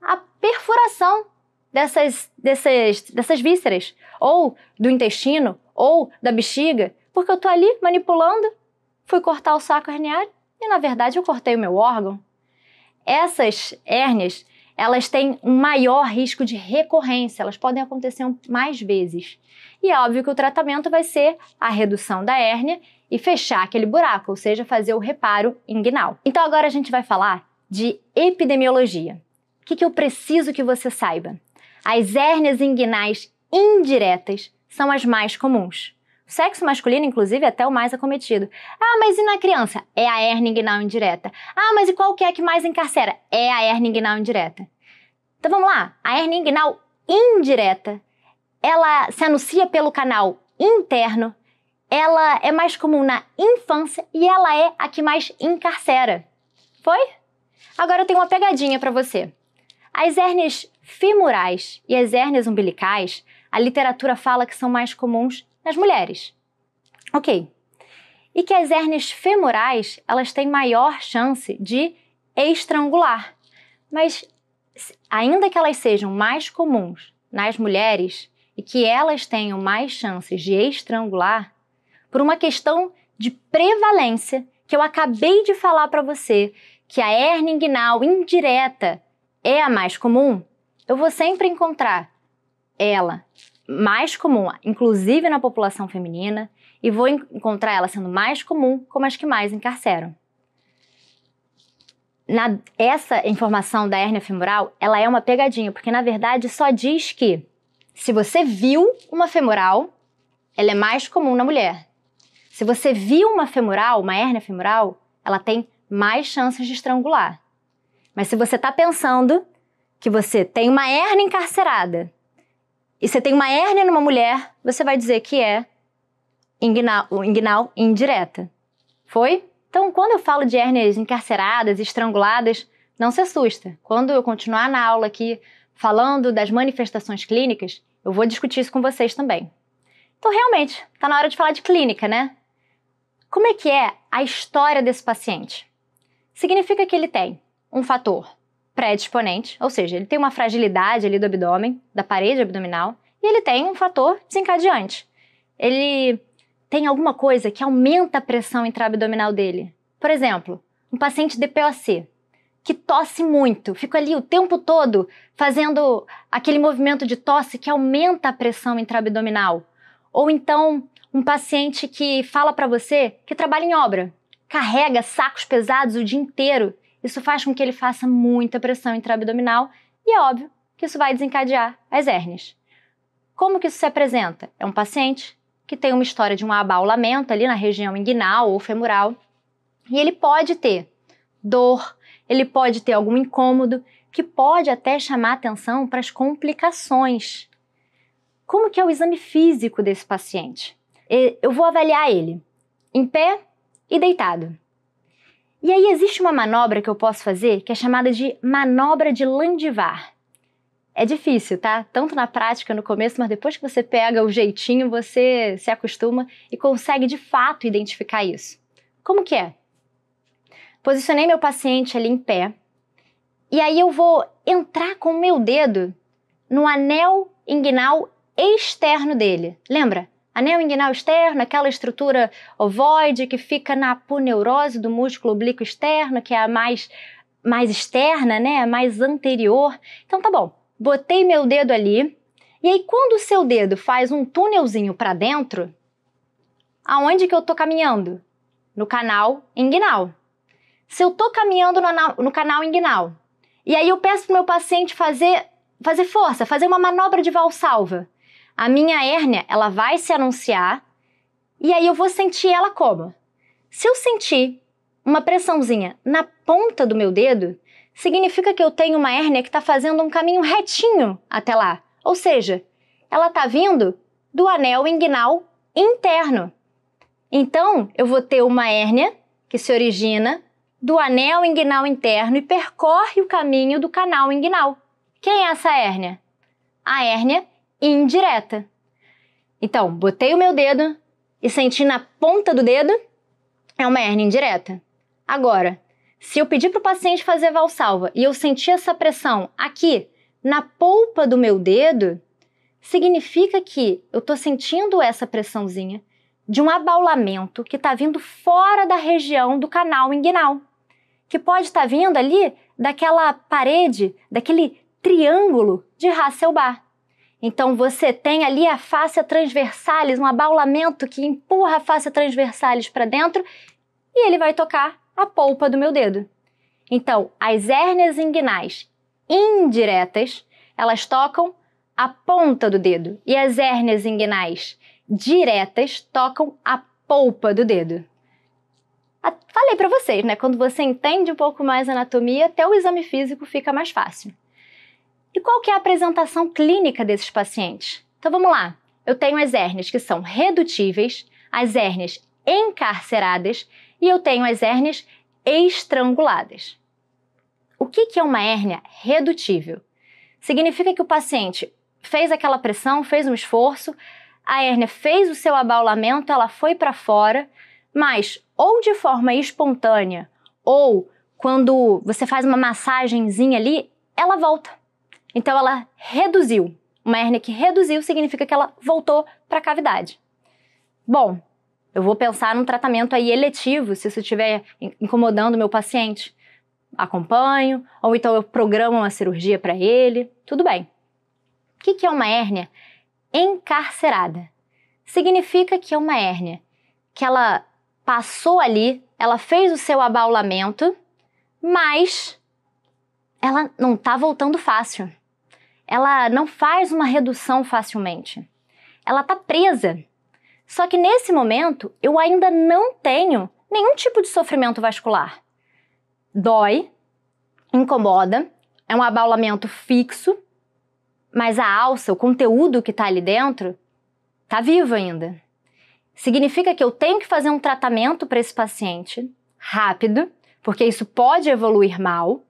[SPEAKER 1] A perfuração dessas vísceras, ou do intestino, ou da bexiga, porque eu estou ali manipulando, fui cortar o saco herniário e, na verdade, eu cortei o meu órgão. Essas hérnias, elas têm um maior risco de recorrência, elas podem acontecer mais vezes. E é óbvio que o tratamento vai ser a redução da hérnia e fechar aquele buraco, ou seja, fazer o reparo inguinal. Então agora a gente vai falar de epidemiologia. O que eu preciso que você saiba? As hérnias inguinais indiretas são as mais comuns. O sexo masculino, inclusive, é até o mais acometido. Ah, mas e na criança? É a hérnia inguinal indireta. Ah, mas e qual que é a que mais encarcera? É a hérnia inguinal indireta. Então vamos lá. A hérnia inguinal indireta, ela se anuncia pelo canal interno, ela é mais comum na infância e ela é a que mais encarcera. Foi? Agora eu tenho uma pegadinha para você. As hérnias femorais e as hérnias umbilicais, a literatura fala que são mais comuns nas mulheres. Ok. E que as hérnias femorais, elas têm maior chance de estrangular. Mas, ainda que elas sejam mais comuns nas mulheres e que elas tenham mais chances de estrangular, por uma questão de prevalência, que eu acabei de falar para você, que a hérnia inguinal indireta é a mais comum, eu vou sempre encontrar ela mais comum, inclusive na população feminina, e vou encontrar ela sendo mais comum como as que mais encarceram. Essa informação da hérnia femoral, ela é uma pegadinha, porque na verdade só diz que se você viu uma femoral, ela é mais comum na mulher. Se você viu uma femoral, uma hérnia femoral, ela tem mais chances de estrangular. Mas se você está pensando que você tem uma hérnia encarcerada e você tem uma hérnia numa mulher, você vai dizer que é inguinal indireta. Foi? Então, quando eu falo de hérnias encarceradas, estranguladas, não se assusta. Quando eu continuar na aula aqui falando das manifestações clínicas, eu vou discutir isso com vocês também. Então, realmente, está na hora de falar de clínica, né? Como é que é a história desse paciente? Significa que ele tem um fator predisponente, ou seja, ele tem uma fragilidade ali do abdômen, da parede abdominal, e ele tem um fator desencadeante. Ele tem alguma coisa que aumenta a pressão intraabdominal dele. Por exemplo, um paciente DPOC, que tosse muito, fica ali o tempo todo fazendo aquele movimento de tosse que aumenta a pressão intraabdominal. Ou então, um paciente que fala para você que trabalha em obra, carrega sacos pesados o dia inteiro. Isso faz com que ele faça muita pressão intraabdominal e é óbvio que isso vai desencadear as hérnias. Como que isso se apresenta? É um paciente que tem uma história de um abaulamento ali na região inguinal ou femoral e ele pode ter dor, ele pode ter algum incômodo que pode até chamar atenção para as complicações. Como que é o exame físico desse paciente? Eu vou avaliar ele em pé e deitado. E aí existe uma manobra que eu posso fazer que é chamada de manobra de Landivar. É difícil, tá? Tanto na prática no começo, mas depois que você pega o jeitinho, você se acostuma e consegue de fato identificar isso. Como que é? Posicionei meu paciente ali em pé e aí eu vou entrar com o meu dedo no anel inguinal externo dele. Lembra? Anel inguinal externo, aquela estrutura ovoide que fica na aponeurose do músculo oblíquo externo, que é a mais externa, né? A mais anterior. Então tá bom, botei meu dedo ali, e aí quando o seu dedo faz um túnelzinho para dentro, aonde que eu tô caminhando? No canal inguinal. Se eu tô caminhando no canal inguinal, e aí eu peço pro meu paciente fazer força, fazer uma manobra de valsalva, a minha hérnia, ela vai se anunciar e aí eu vou sentir ela como? Se eu sentir uma pressãozinha na ponta do meu dedo, significa que eu tenho uma hérnia que está fazendo um caminho retinho até lá. Ou seja, ela está vindo do anel inguinal interno. Então, eu vou ter uma hérnia que se origina do anel inguinal interno e percorre o caminho do canal inguinal. Quem é essa hérnia? A hérnia indireta. Então, botei o meu dedo e senti na ponta do dedo, é uma hérnia indireta. Agora, se eu pedir para o paciente fazer valsalva e eu sentir essa pressão aqui, na polpa do meu dedo, significa que eu estou sentindo essa pressãozinha de um abaulamento que está vindo fora da região do canal inguinal, que pode estar vindo ali daquela parede, daquele triângulo de Hasselbalch. Então, você tem ali a fáscia transversalis, um abaulamento que empurra a fáscia transversalis para dentro e ele vai tocar a polpa do meu dedo. Então, as hérnias inguinais indiretas, elas tocam a ponta do dedo e as hérnias inguinais diretas tocam a polpa do dedo. Falei para vocês, né? Quando você entende um pouco mais a anatomia, até o exame físico fica mais fácil. E qual que é a apresentação clínica desses pacientes? Então vamos lá. Eu tenho as hérnias que são redutíveis, as hérnias encarceradas e eu tenho as hérnias estranguladas. O que é uma hérnia redutível? Significa que o paciente fez aquela pressão, fez um esforço, a hérnia fez o seu abaulamento, ela foi para fora, mas ou de forma espontânea ou quando você faz uma massagenzinha ali, ela volta. Então, ela reduziu. Uma hérnia que reduziu significa que ela voltou para a cavidade. Bom, eu vou pensar num tratamento aí eletivo, se isso estiver incomodando o meu paciente. Acompanho, ou então eu programo uma cirurgia para ele, tudo bem. O que é uma hérnia encarcerada? Significa que é uma hérnia que ela passou ali, ela fez o seu abaulamento, mas ela não está voltando fácil. Ela não faz uma redução facilmente. Ela está presa. Só que nesse momento, eu ainda não tenho nenhum tipo de sofrimento vascular. Dói, incomoda, é um abaulamento fixo, mas a alça, o conteúdo que está ali dentro, está vivo ainda. Significa que eu tenho que fazer um tratamento para esse paciente rápido, porque isso pode evoluir mal,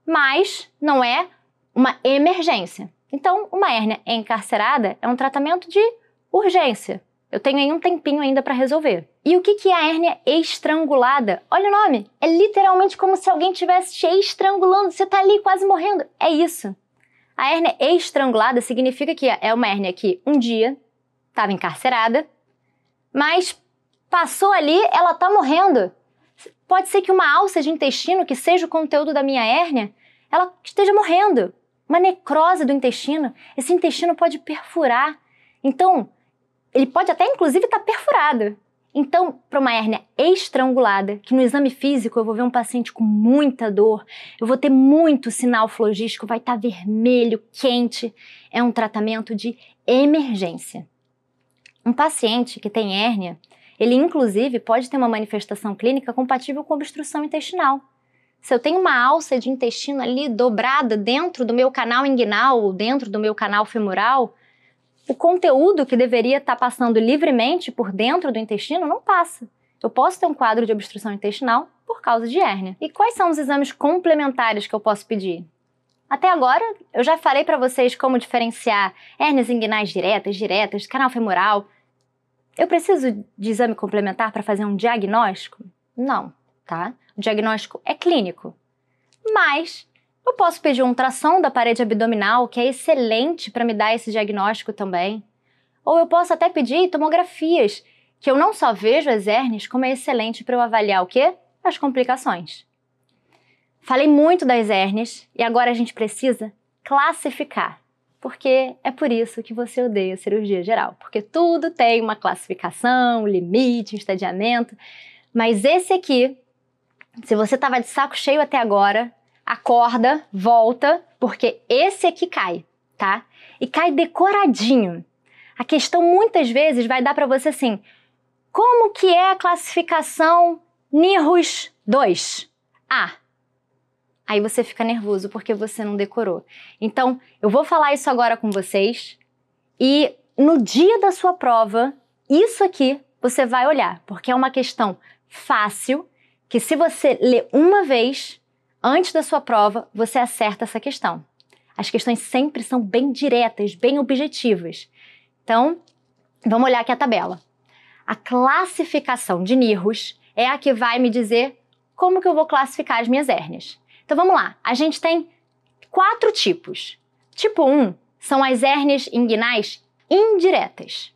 [SPEAKER 1] mas não é uma emergência. Então, uma hérnia encarcerada é um tratamento de urgência. Eu tenho aí um tempinho ainda para resolver. E o que é a hérnia estrangulada? Olha o nome, é literalmente como se alguém estivesse te estrangulando, você está ali quase morrendo. É isso. A hérnia estrangulada significa que é uma hérnia que um dia estava encarcerada, mas passou ali, ela está morrendo. Pode ser que uma alça de intestino, que seja o conteúdo da minha hérnia, ela esteja morrendo. Uma necrose do intestino, esse intestino pode perfurar. Então, ele pode até inclusive estar perfurado. Então, para uma hérnia estrangulada, que no exame físico eu vou ver um paciente com muita dor, eu vou ter muito sinal flogístico, vai estar vermelho, quente, é um tratamento de emergência. Um paciente que tem hérnia, ele inclusive pode ter uma manifestação clínica compatível com obstrução intestinal. Se eu tenho uma alça de intestino ali dobrada dentro do meu canal inguinal ou dentro do meu canal femoral, o conteúdo que deveria estar passando livremente por dentro do intestino não passa. Eu posso ter um quadro de obstrução intestinal por causa de hérnia. E quais são os exames complementares que eu posso pedir? Até agora, eu já falei para vocês como diferenciar hérnias inguinais diretas, canal femoral. Eu preciso de exame complementar para fazer um diagnóstico? Não, tá? O diagnóstico é clínico. Mas eu posso pedir um ultrassom da parede abdominal, que é excelente para me dar esse diagnóstico também. Ou eu posso até pedir tomografias, que eu não só vejo as hérnias, como é excelente para eu avaliar o quê? As complicações. Falei muito das hérnias e agora a gente precisa classificar. Porque é por isso que você odeia cirurgia geral. Porque tudo tem uma classificação, limite, estadiamento. Mas esse aqui, se você estava de saco cheio até agora, acorda, volta, porque esse aqui cai, tá? E cai decoradinho. A questão muitas vezes vai dar para você assim, como que é a classificação NIRUS 2? Aí você fica nervoso porque você não decorou. Então, eu vou falar isso agora com vocês e no dia da sua prova, isso aqui você vai olhar, porque é uma questão fácil que se você ler uma vez antes da sua prova, você acerta essa questão. As questões sempre são bem diretas, bem objetivas. Então, vamos olhar aqui a tabela. A classificação de NIRUS é a que vai me dizer como que eu vou classificar as minhas hérnias. Então vamos lá, a gente tem 4 tipos. Tipo 1 são as hérnias inguinais indiretas,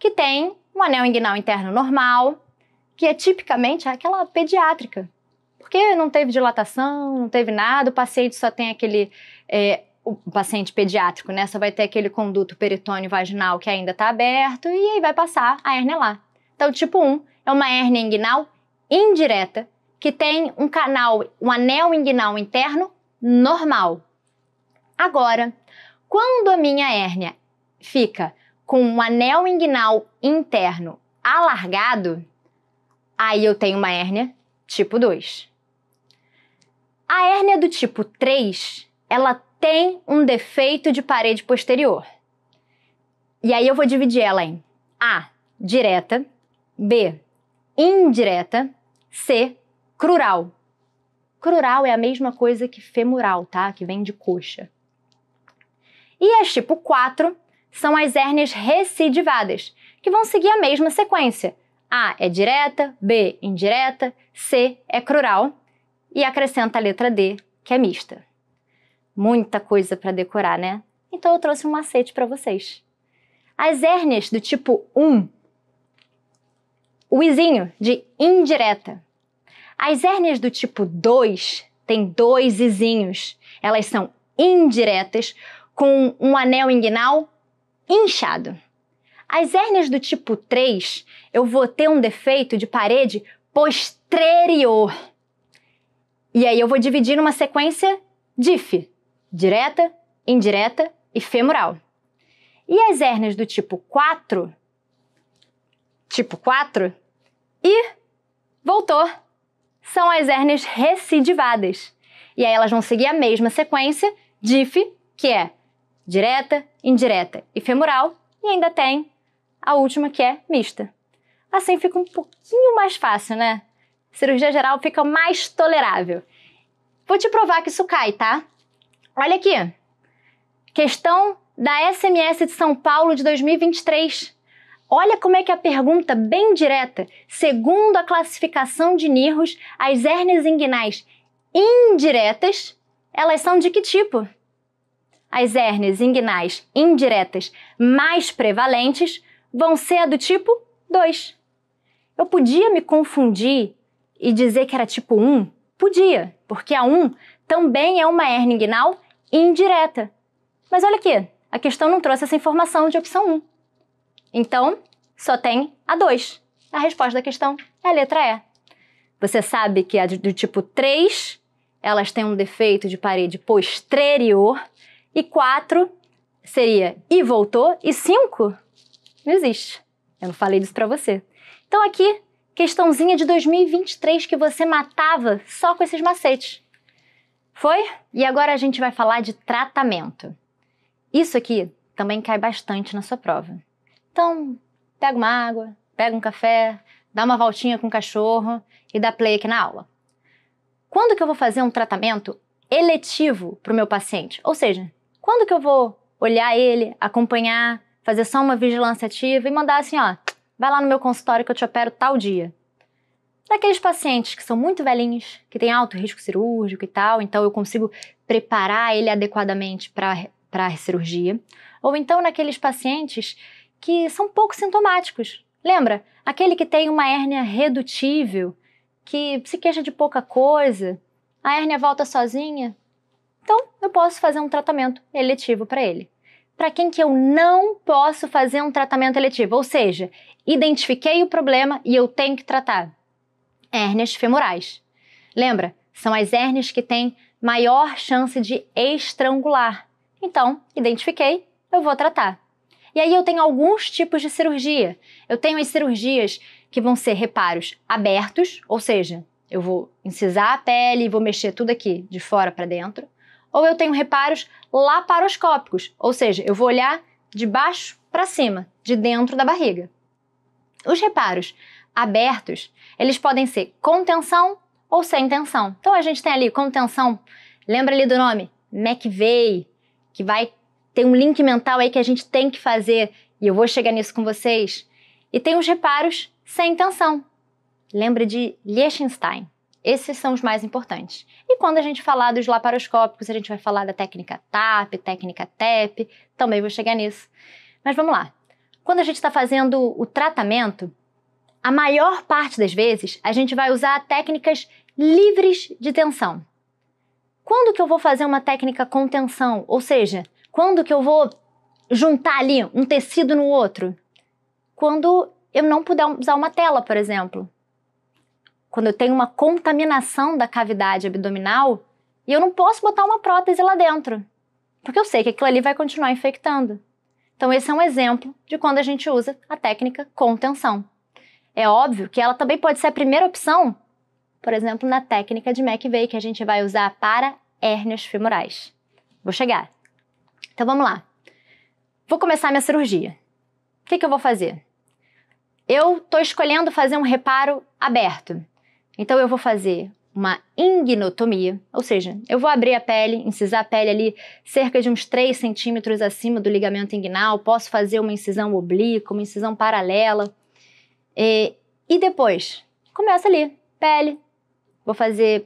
[SPEAKER 1] que tem um anel inguinal interno normal, que é tipicamente aquela pediátrica, porque não teve dilatação, não teve nada, o paciente só tem aquele, o paciente pediátrico, né, só vai ter aquele conduto peritônio vaginal que ainda está aberto e aí vai passar a hérnia lá. Então tipo 1 é uma hérnia inguinal indireta, que tem um anel inguinal interno normal. Agora, quando a minha hérnia fica com um anel inguinal interno alargado, aí eu tenho uma hérnia tipo 2. A hérnia do tipo 3, ela tem um defeito de parede posterior. E aí eu vou dividir ela em A, direta, B, indireta, C, crural. Crural é a mesma coisa que femoral, tá? Que vem de coxa. E as tipo 4 são as hérnias recidivadas, que vão seguir a mesma sequência. A é direta, B indireta, C é crural e acrescenta a letra D, que é mista. Muita coisa para decorar, né? Então eu trouxe um macete para vocês. As hérnias do tipo 1, o izinho de indireta. As hérnias do tipo 2 têm 2 izinhos. Elas são indiretas, com um anel inguinal inchado. As hérnias do tipo 3, eu vou ter um defeito de parede posterior. E aí eu vou dividir numa sequência DIF, direta, indireta e femoral. E as hérnias do tipo 4, e voltou, são as hérnias recidivadas. E aí elas vão seguir a mesma sequência, DIF, que é direta, indireta e femoral, e ainda tem a última que é mista. Assim fica um pouquinho mais fácil, né? Cirurgia geral fica mais tolerável. Vou te provar que isso cai, tá? Olha aqui. Questão da SMS de São Paulo de 2023. Olha como é que a pergunta bem direta. Segundo a classificação de NIRUS, as hérnias inguinais indiretas, elas são de que tipo? As hérnias inguinais indiretas mais prevalentes vão ser a do tipo 2. Eu podia me confundir e dizer que era tipo 1? Podia, porque a 1 também é uma hérnia inguinal indireta. Mas olha aqui, a questão não trouxe essa informação de opção 1. Então, só tem a 2. A resposta da questão é a letra E. Você sabe que a do tipo 3, elas têm um defeito de parede posterior, e 4 seria e voltou, e 5 não existe. Eu não falei disso pra você. Então aqui, questãozinha de 2023 que você matava só com esses macetes. Foi? E agora a gente vai falar de tratamento. Isso aqui também cai bastante na sua prova. Então, pega uma água, pega um café, dá uma voltinha com o cachorro e dá play aqui na aula. Quando que eu vou fazer um tratamento eletivo para o meu paciente? Ou seja, quando que eu vou olhar ele, acompanhar, fazer só uma vigilância ativa e mandar assim, ó, vai lá no meu consultório que eu te opero tal dia. Daqueles pacientes que são muito velhinhos, que têm alto risco cirúrgico e tal, então eu consigo preparar ele adequadamente para a cirurgia. Ou então naqueles pacientes que são pouco sintomáticos. Lembra? Aquele que tem uma hérnia redutível, que se queixa de pouca coisa, a hérnia volta sozinha. Então, eu posso fazer um tratamento eletivo para ele. Para quem que eu não posso fazer um tratamento eletivo? Ou seja, identifiquei o problema e eu tenho que tratar. Hérnias femorais. Lembra? São as hérnias que têm maior chance de estrangular. Então, identifiquei, eu vou tratar. E aí eu tenho alguns tipos de cirurgia. Eu tenho as cirurgias que vão ser reparos abertos, ou seja, eu vou incisar a pele e vou mexer tudo aqui de fora para dentro. Ou eu tenho reparos laparoscópicos, ou seja, eu vou olhar de baixo para cima, de dentro da barriga. Os reparos abertos, eles podem ser com tensão ou sem tensão. Então a gente tem ali com tensão, lembra ali do nome? McVeigh, que vai ter um link mental aí que a gente tem que fazer, e eu vou chegar nisso com vocês. E tem os reparos sem tensão. Lembra de Liechtenstein. Esses são os mais importantes. E quando a gente falar dos laparoscópicos, a gente vai falar da técnica TAP, técnica TEP, também vou chegar nisso. Mas vamos lá. Quando a gente está fazendo o tratamento, a maior parte das vezes a gente vai usar técnicas livres de tensão. Quando que eu vou fazer uma técnica com tensão? Ou seja, quando que eu vou juntar ali um tecido no outro? Quando eu não puder usar uma tela, por exemplo. Quando eu tenho uma contaminação da cavidade abdominal e eu não posso botar uma prótese lá dentro, porque eu sei que aquilo ali vai continuar infectando. Então esse é um exemplo de quando a gente usa a técnica com tensão. É óbvio que ela também pode ser a primeira opção, por exemplo, na técnica de McVeigh, que a gente vai usar para hérnias femorais. Vou chegar. Então vamos lá. Vou começar minha cirurgia. O que eu vou fazer? Eu estou escolhendo fazer um reparo aberto. Então eu vou fazer uma inguinotomia, ou seja, eu vou abrir a pele, incisar a pele ali cerca de uns 3 centímetros acima do ligamento inguinal, posso fazer uma incisão oblíqua, uma incisão paralela. E depois, começa ali, pele, vou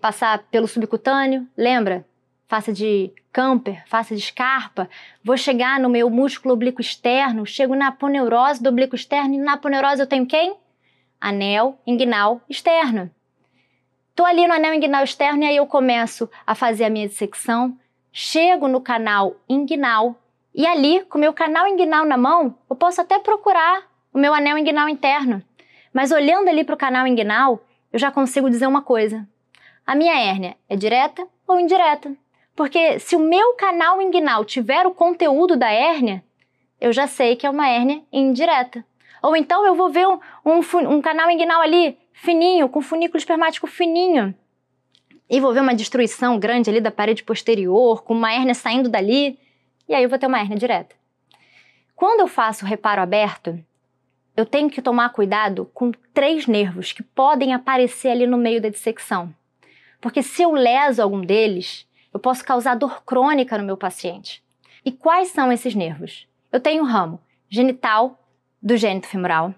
[SPEAKER 1] passar pelo subcutâneo, lembra? Face de Camper, face de Scarpa, vou chegar no meu músculo oblíquo externo, chego na aponeurose do oblíquo externo, e na aponeurose eu tenho quem? Anel inguinal externo. Estou ali no anel inguinal externo e aí eu começo a fazer a minha dissecção, chego no canal inguinal e ali, com o meu canal inguinal na mão, eu posso até procurar o meu anel inguinal interno. Mas olhando ali para o canal inguinal, eu já consigo dizer uma coisa. A minha hérnia é direta ou indireta? Porque se o meu canal inguinal tiver o conteúdo da hérnia, eu já sei que é uma hérnia indireta. Ou então eu vou ver um canal inguinal ali, fininho, com funículo espermático fininho, e vou ver uma destruição grande ali da parede posterior, com uma hérnia saindo dali, e aí eu vou ter uma hérnia direta. Quando eu faço o reparo aberto, eu tenho que tomar cuidado com 3 nervos que podem aparecer ali no meio da dissecção. Porque se eu leso algum deles, eu posso causar dor crônica no meu paciente. E quais são esses nervos? Eu tenho o ramo genital do gênito femoral,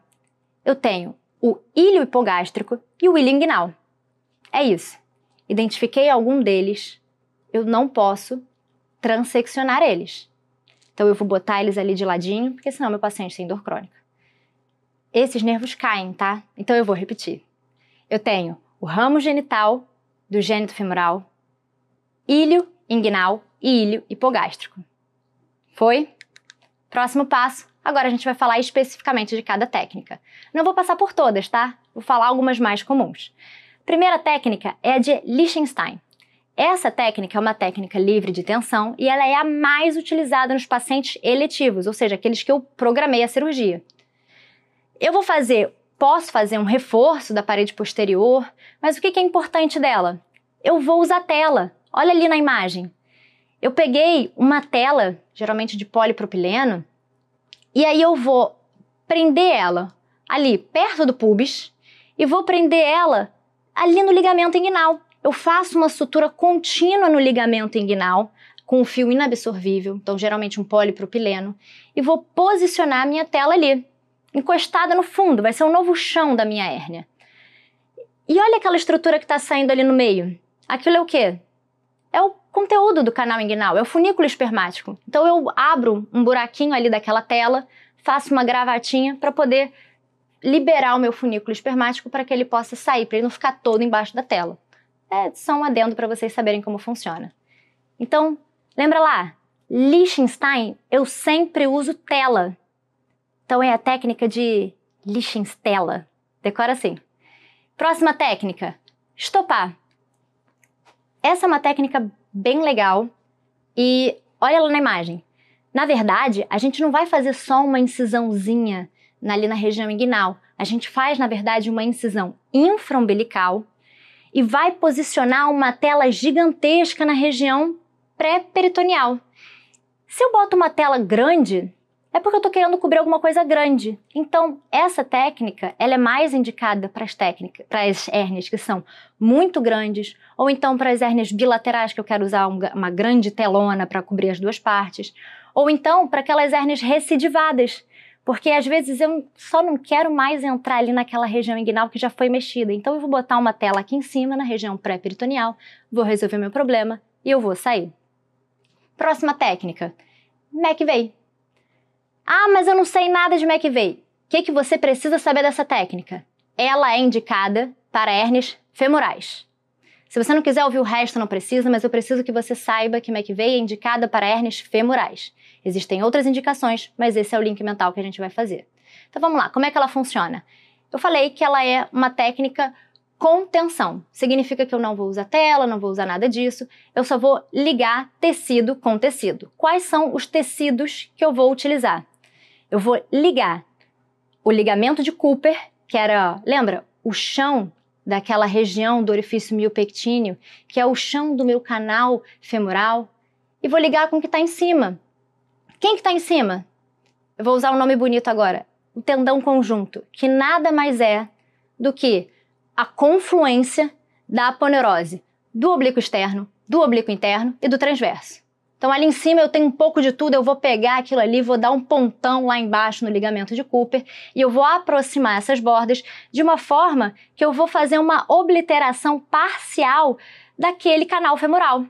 [SPEAKER 1] eu tenho o ilho hipogástrico e o ilho inguinal. É isso. Identifiquei algum deles, eu não posso transeccionar eles. Então eu vou botar eles ali de ladinho, porque senão meu paciente tem dor crônica. Esses nervos caem, tá? Então eu vou repetir. Eu tenho o ramo genital do gênito femoral, ilho inguinal e ilho hipogástrico. Foi? Próximo passo, Agora a gente vai falar especificamente de cada técnica. Não vou passar por todas, tá? Vou falar algumas mais comuns. Primeira técnica é a de Lichtenstein. Essa técnica é uma técnica livre de tensão e ela é a mais utilizada nos pacientes eletivos, ou seja, aqueles que eu programei a cirurgia. Posso fazer um reforço da parede posterior, mas o que é importante dela? Eu vou usar tela. Olha ali na imagem. Eu peguei uma tela, geralmente de polipropileno, e aí eu vou prender ela ali perto do pubis e vou prender ela ali no ligamento inguinal. Eu faço uma sutura contínua no ligamento inguinal com um fio inabsorvível, então geralmente um polipropileno, e vou posicionar a minha tela ali, encostada no fundo, vai ser um novo chão da minha hérnia. E olha aquela estrutura que está saindo ali no meio. Aquilo é o quê? É o conteúdo do canal inguinal, é o funículo espermático. Então eu abro um buraquinho ali daquela tela, faço uma gravatinha para poder liberar o meu funículo espermático para que ele possa sair, para ele não ficar todo embaixo da tela. É só um adendo para vocês saberem como funciona. Então, lembra lá, Lichtenstein eu sempre uso tela. Então é a técnica de Lichtenstela. Decora assim. Próxima técnica, estopar. Essa é uma técnica bem legal e olha lá na imagem. Na verdade, a gente não vai fazer só uma incisãozinha ali na região inguinal. A gente faz, na verdade, uma incisão infraumbilical e vai posicionar uma tela gigantesca na região pré-peritoneal. Se eu boto uma tela grande, é porque eu estou querendo cobrir alguma coisa grande. Então, essa técnica, ela é mais indicada para as hérnias que são muito grandes, ou então para as hérnias bilaterais, que eu quero usar uma grande telona para cobrir as duas partes, ou então para aquelas hérnias recidivadas, porque às vezes eu só não quero mais entrar ali naquela região inguinal que já foi mexida. Então, eu vou botar uma tela aqui em cima, na região pré-peritoneal, vou resolver meu problema e eu vou sair. Próxima técnica, McVeigh. Ah, mas eu não sei nada de McVeigh. O que você precisa saber dessa técnica? Ela é indicada para hérnias femorais. Se você não quiser ouvir o resto, não precisa, mas eu preciso que você saiba que McVeigh é indicada para hérnias femorais. Existem outras indicações, mas esse é o link mental que a gente vai fazer. Então vamos lá, como é que ela funciona? Eu falei que ela é uma técnica com tensão. Significa que eu não vou usar tela, não vou usar nada disso, eu só vou ligar tecido com tecido. Quais são os tecidos que eu vou utilizar? Eu vou ligar o ligamento de Cooper, que era, lembra, o chão daquela região do orifício miopectíneo, que é o chão do meu canal femoral, e vou ligar com o que está em cima. Quem que está em cima? Eu vou usar um nome bonito agora. O tendão conjunto, que nada mais é do que a confluência da aponeurose do oblíquo externo, do oblíquo interno e do transverso. Então ali em cima eu tenho um pouco de tudo, eu vou pegar aquilo ali, vou dar um pontão lá embaixo no ligamento de Cooper e eu vou aproximar essas bordas de uma forma que eu vou fazer uma obliteração parcial daquele canal femoral.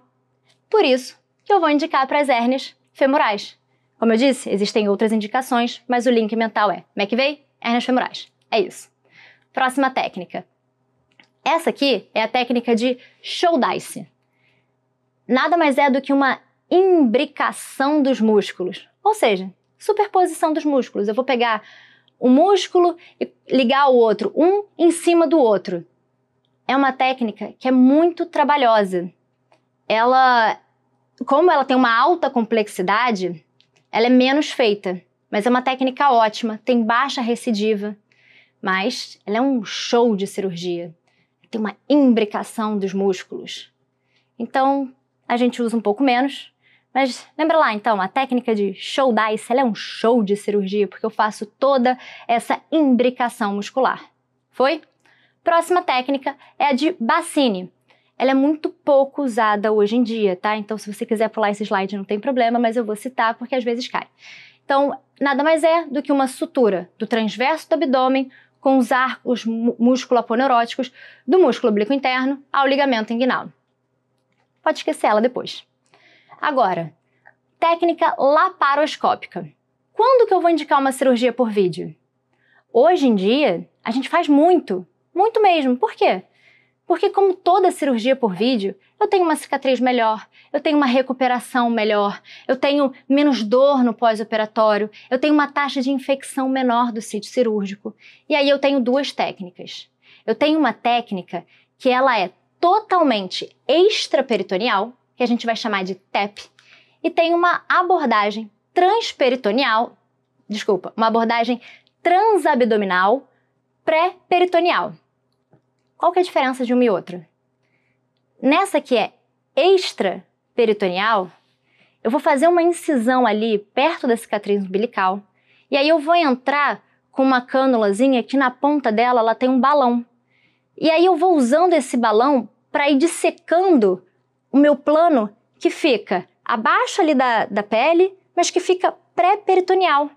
[SPEAKER 1] Por isso que eu vou indicar para as hérnias femorais. Como eu disse, existem outras indicações, mas o link mental é McVeigh, hérnias femorais. É isso. Próxima técnica. Essa aqui é a técnica de Shouldice. Nada mais é do que uma imbricação dos músculos, ou seja, superposição dos músculos. Eu vou pegar um músculo e ligar o outro, um em cima do outro. É uma técnica que é muito trabalhosa. Como ela tem uma alta complexidade, ela é menos feita, mas é uma técnica ótima, tem baixa recidiva, mas ela é um show de cirurgia. Tem uma imbricação dos músculos. Então, a gente usa um pouco menos, mas lembra lá, então, a técnica de Shouldice, ela é um show de cirurgia, porque eu faço toda essa imbricação muscular. Foi? Próxima técnica é a de Bassini. Ela é muito pouco usada hoje em dia, tá? Então, se você quiser pular esse slide, não tem problema, mas eu vou citar porque às vezes cai. Então, nada mais é do que uma sutura do transverso do abdômen com os arcos músculo-aponeuróticos do músculo oblíquo interno ao ligamento inguinal. Pode esquecer ela depois. Agora, técnica laparoscópica. Quando que eu vou indicar uma cirurgia por vídeo? Hoje em dia, a gente faz muito mesmo. Por quê? Porque como toda cirurgia por vídeo, eu tenho uma cicatriz melhor, eu tenho uma recuperação melhor, eu tenho menos dor no pós-operatório, eu tenho uma taxa de infecção menor do sítio cirúrgico. E aí eu tenho duas técnicas. Eu tenho uma técnica que ela é totalmente extraperitoneal, que a gente vai chamar de TEP, e tem uma abordagem uma abordagem transabdominal pré-peritoneal. Qual que é a diferença de uma e outra? Nessa que é extraperitoneal, eu vou fazer uma incisão ali perto da cicatriz umbilical e aí eu vou entrar com uma cânulazinha que na ponta dela ela tem um balão. E aí eu vou usando esse balão para ir dissecando o meu plano que fica abaixo ali da pele, mas que fica pré-peritoneal.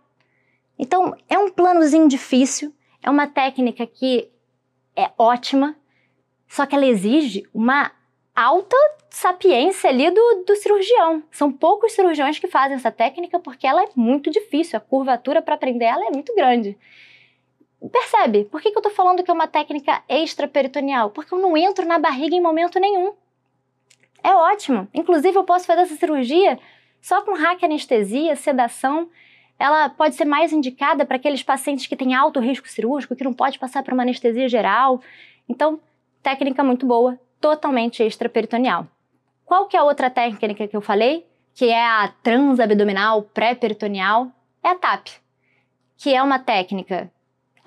[SPEAKER 1] Então é um planozinho difícil, é uma técnica que é ótima, só que ela exige uma alta sapiência ali do cirurgião. São poucos cirurgiões que fazem essa técnica porque ela é muito difícil, a curvatura para aprender ela é muito grande. Percebe? Por que eu tô falando que é uma técnica extraperitoneal? Porque eu não entro na barriga em momento nenhum. É ótimo. Inclusive eu posso fazer essa cirurgia só com raquianestesia, sedação. Ela pode ser mais indicada para aqueles pacientes que têm alto risco cirúrgico, que não pode passar por uma anestesia geral. Então, técnica muito boa, totalmente extraperitoneal. Qual que é a outra técnica que eu falei? Que é a transabdominal pré-peritoneal? É a TAP, que é uma técnica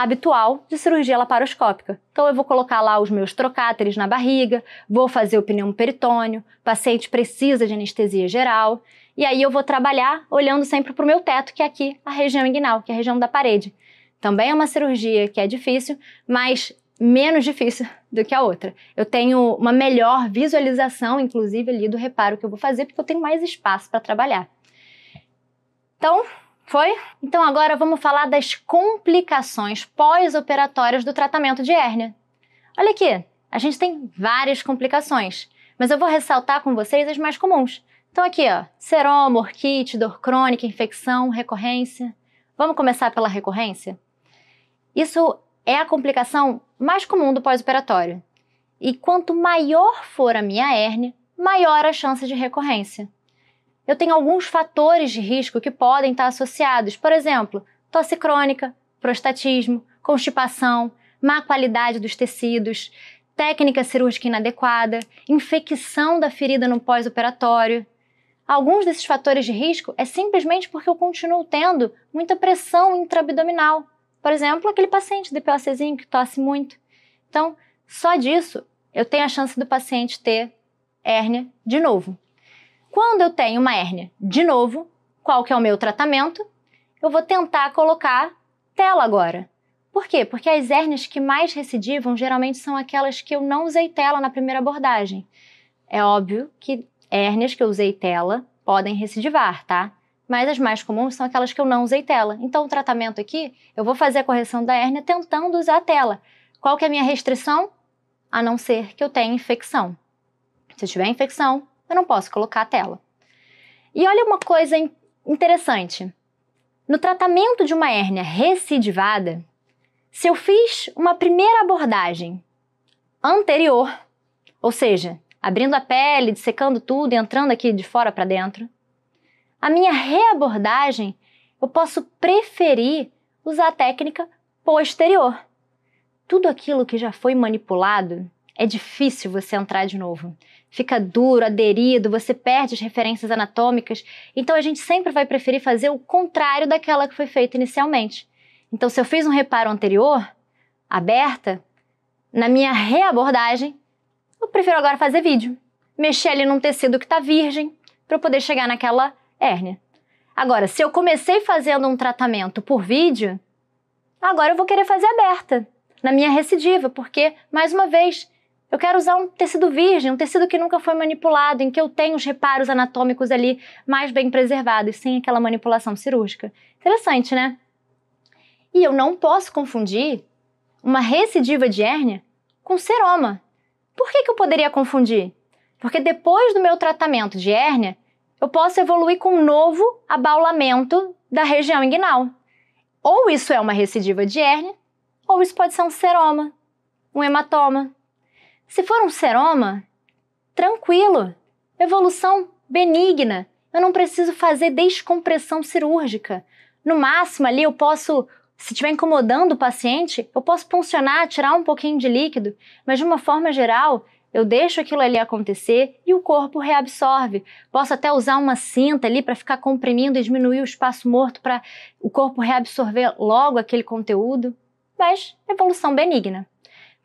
[SPEAKER 1] habitual de cirurgia laparoscópica. Então eu vou colocar lá os meus trocáteres na barriga, vou fazer o pneumoperitônio, o paciente precisa de anestesia geral, e aí eu vou trabalhar olhando sempre para o meu teto, que é aqui a região inguinal, que é a região da parede. Também é uma cirurgia que é difícil, mas menos difícil do que a outra. Eu tenho uma melhor visualização, inclusive, ali do reparo que eu vou fazer, porque eu tenho mais espaço para trabalhar. Então, foi? Então agora vamos falar das complicações pós-operatórias do tratamento de hérnia. Olha aqui, a gente tem várias complicações, mas eu vou ressaltar com vocês as mais comuns. Então aqui, ó, seroma, orquite, dor crônica, infecção, recorrência. Vamos começar pela recorrência? Isso é a complicação mais comum do pós-operatório. E quanto maior for a minha hérnia, maior a chance de recorrência. Eu tenho alguns fatores de risco que podem estar associados, por exemplo, tosse crônica, prostatismo, constipação, má qualidade dos tecidos, técnica cirúrgica inadequada, infecção da ferida no pós-operatório. Alguns desses fatores de risco é simplesmente porque eu continuo tendo muita pressão intraabdominal. Por exemplo, aquele paciente de POCzinho que tosse muito. Então, só disso, eu tenho a chance do paciente ter hérnia de novo. Quando eu tenho uma hérnia de novo, qual que é o meu tratamento? Eu vou tentar colocar tela agora. Por quê? Porque as hérnias que mais recidivam geralmente são aquelas que eu não usei tela na primeira abordagem. É óbvio que hérnias que eu usei tela podem recidivar, tá? Mas as mais comuns são aquelas que eu não usei tela. Então o tratamento aqui, eu vou fazer a correção da hérnia tentando usar a tela. Qual que é a minha restrição? A não ser que eu tenha infecção. Se eu tiver infecção, eu não posso colocar a tela. E olha uma coisa interessante. No tratamento de uma hérnia recidivada, se eu fiz uma primeira abordagem anterior, ou seja, abrindo a pele, dissecando tudo e entrando aqui de fora para dentro, a minha reabordagem, eu posso preferir usar a técnica posterior. Tudo aquilo que já foi manipulado, é difícil você entrar de novo. Fica duro, aderido, você perde as referências anatômicas. Então a gente sempre vai preferir fazer o contrário daquela que foi feita inicialmente. Então se eu fiz um reparo anterior, aberta, na minha reabordagem, eu prefiro agora fazer vídeo. Mexer ali num tecido que está virgem, para eu poder chegar naquela hérnia. Agora, se eu comecei fazendo um tratamento por vídeo, agora eu vou querer fazer aberta, na minha recidiva, porque, mais uma vez, eu quero usar um tecido virgem, um tecido que nunca foi manipulado, em que eu tenho os reparos anatômicos ali mais bem preservados, sem aquela manipulação cirúrgica. Interessante, né? E eu não posso confundir uma recidiva de hérnia com seroma. Por que eu poderia confundir? Porque depois do meu tratamento de hérnia, eu posso evoluir com um novo abaulamento da região inguinal. Ou isso é uma recidiva de hérnia, ou isso pode ser um seroma, um hematoma. Se for um seroma, tranquilo, evolução benigna. Eu não preciso fazer descompressão cirúrgica. No máximo ali eu posso, se estiver incomodando o paciente, eu posso puncionar, tirar um pouquinho de líquido, mas de uma forma geral, eu deixo aquilo ali acontecer e o corpo reabsorve. Posso até usar uma cinta ali para ficar comprimindo e diminuir o espaço morto para o corpo reabsorver logo aquele conteúdo, mas evolução benigna.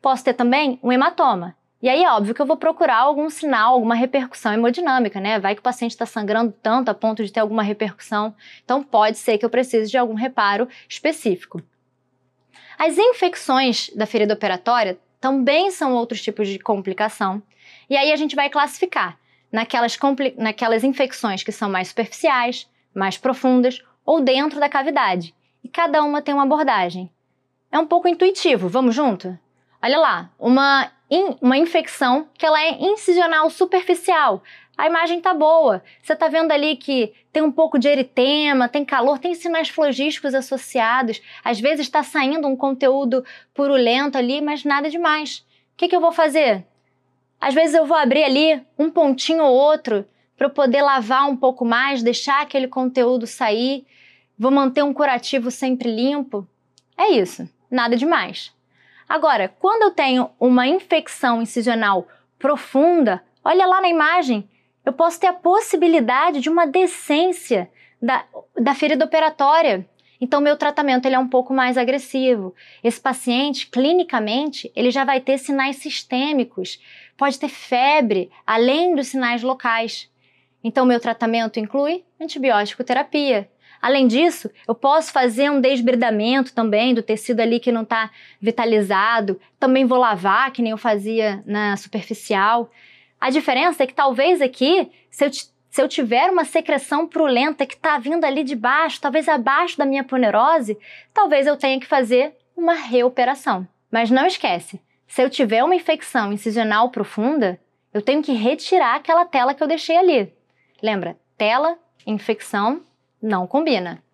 [SPEAKER 1] Posso ter também um hematoma. E aí, óbvio que eu vou procurar algum sinal, alguma repercussão hemodinâmica, né? Vai que o paciente está sangrando tanto a ponto de ter alguma repercussão. Então, pode ser que eu precise de algum reparo específico. As infecções da ferida operatória também são outros tipos de complicação. E aí a gente vai classificar naquelas infecções que são mais superficiais, mais profundas ou dentro da cavidade. E cada uma tem uma abordagem. É um pouco intuitivo, vamos junto? Olha lá, uma infecção que ela é incisional superficial. A imagem tá boa. Você tá vendo ali que tem um pouco de eritema, tem calor, tem sinais flogísticos associados. Às vezes está saindo um conteúdo purulento ali, mas nada demais. O que eu vou fazer? Às vezes eu vou abrir ali um pontinho ou outro para eu poder lavar um pouco mais, deixar aquele conteúdo sair. Vou manter um curativo sempre limpo. É isso, nada demais. Agora, quando eu tenho uma infecção incisional profunda, olha lá na imagem, eu posso ter a possibilidade de uma descência da ferida operatória. Então, meu tratamento ele é um pouco mais agressivo. Esse paciente, clinicamente, ele já vai ter sinais sistêmicos, pode ter febre, além dos sinais locais. Então, meu tratamento inclui antibiótico terapia. Além disso, eu posso fazer um desbridamento também do tecido ali que não está vitalizado. Também vou lavar, que nem eu fazia na superficial. A diferença é que talvez aqui, se eu tiver uma secreção purulenta que está vindo ali de baixo, talvez abaixo da minha ponerose, talvez eu tenha que fazer uma reoperação. Mas não esquece, se eu tiver uma infecção incisional profunda, eu tenho que retirar aquela tela que eu deixei ali. Lembra, tela, infecção, não combina.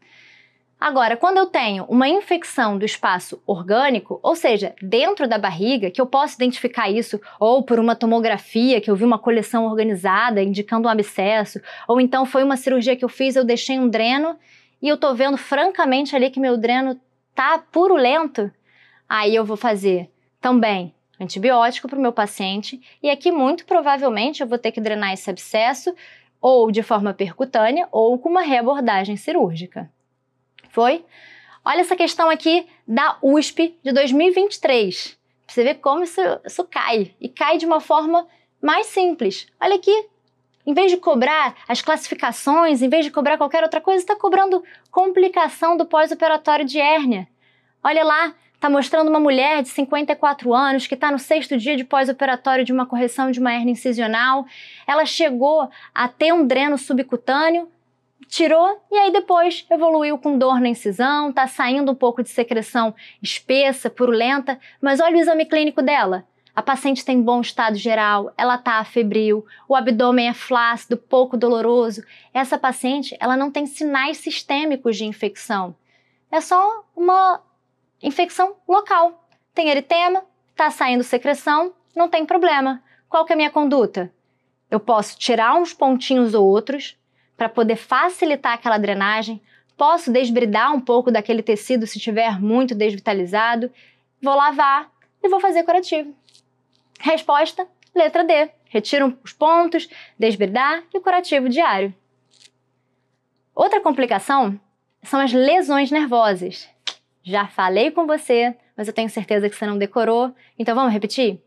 [SPEAKER 1] Agora, quando eu tenho uma infecção do espaço orgânico, ou seja, dentro da barriga, que eu posso identificar isso ou por uma tomografia, que eu vi uma coleção organizada indicando um abscesso, ou então foi uma cirurgia que eu fiz, eu deixei um dreno e eu tô vendo francamente ali que meu dreno tá purulento, aí eu vou fazer também antibiótico para o meu paciente e aqui muito provavelmente eu vou ter que drenar esse abscesso ou de forma percutânea ou com uma reabordagem cirúrgica. Foi? Olha essa questão aqui da USP de 2023. Pra você ver como isso cai. E cai de uma forma mais simples. Olha aqui. Em vez de cobrar as classificações, em vez de cobrar qualquer outra coisa, está cobrando complicação do pós-operatório de hérnia. Olha lá, está mostrando uma mulher de 54 anos que está no 6º dia de pós-operatório de uma correção de uma hérnia incisional. Ela chegou a ter um dreno subcutâneo, tirou e aí depois evoluiu com dor na incisão, está saindo um pouco de secreção espessa, purulenta, mas olha o exame clínico dela. A paciente tem bom estado geral, ela está febril, o abdômen é flácido, pouco doloroso. Essa paciente, ela não tem sinais sistêmicos de infecção. É só uma infecção local. Tem eritema, está saindo secreção, não tem problema. Qual que é a minha conduta? Eu posso tirar uns pontinhos ou outros para poder facilitar aquela drenagem, posso desbridar um pouco daquele tecido se estiver muito desvitalizado, vou lavar e vou fazer curativo. Resposta, letra D. Retiro os pontos, desbridar e curativo diário. Outra complicação são as lesões nervosas. Já falei com você, mas eu tenho certeza que você não decorou, então vamos repetir?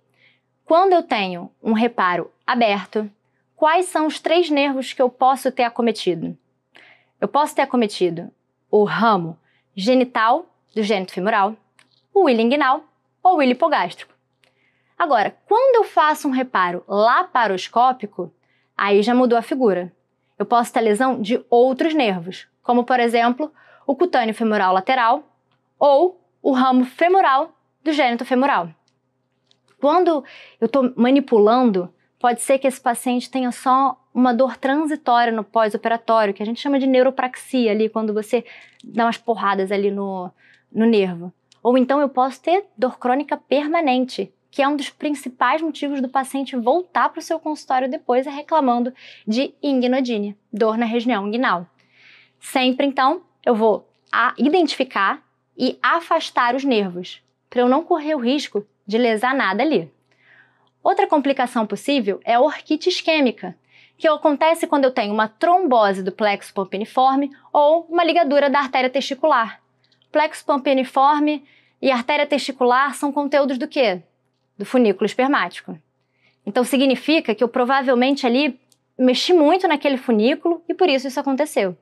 [SPEAKER 1] Quando eu tenho um reparo aberto, quais são os 3 nervos que eu posso ter acometido? Eu posso ter acometido o ramo genital do gênito femoral, o ilho inguinal ou o ilho hipogástrico. Agora, quando eu faço um reparo laparoscópico, aí já mudou a figura. Eu posso ter lesão de outros nervos, como por exemplo, o cutâneo femoral lateral ou o ramo femoral do gênito femoral. Quando eu estou manipulando, pode ser que esse paciente tenha só uma dor transitória no pós-operatório, que a gente chama de neuropraxia ali, quando você dá umas porradas ali no nervo. Ou então eu posso ter dor crônica permanente, que é um dos principais motivos do paciente voltar para o seu consultório depois reclamando de inguinodínia, dor na região inguinal. Sempre, então, eu vou identificar e afastar os nervos, para eu não correr o risco de lesar nada ali. Outra complicação possível é a orquite isquêmica, que acontece quando eu tenho uma trombose do plexo pampiniforme ou uma ligadura da artéria testicular. Plexo pampiniforme e artéria testicular são conteúdos do quê? Do funículo espermático. Então significa que eu provavelmente ali mexi muito naquele funículo e por isso aconteceu.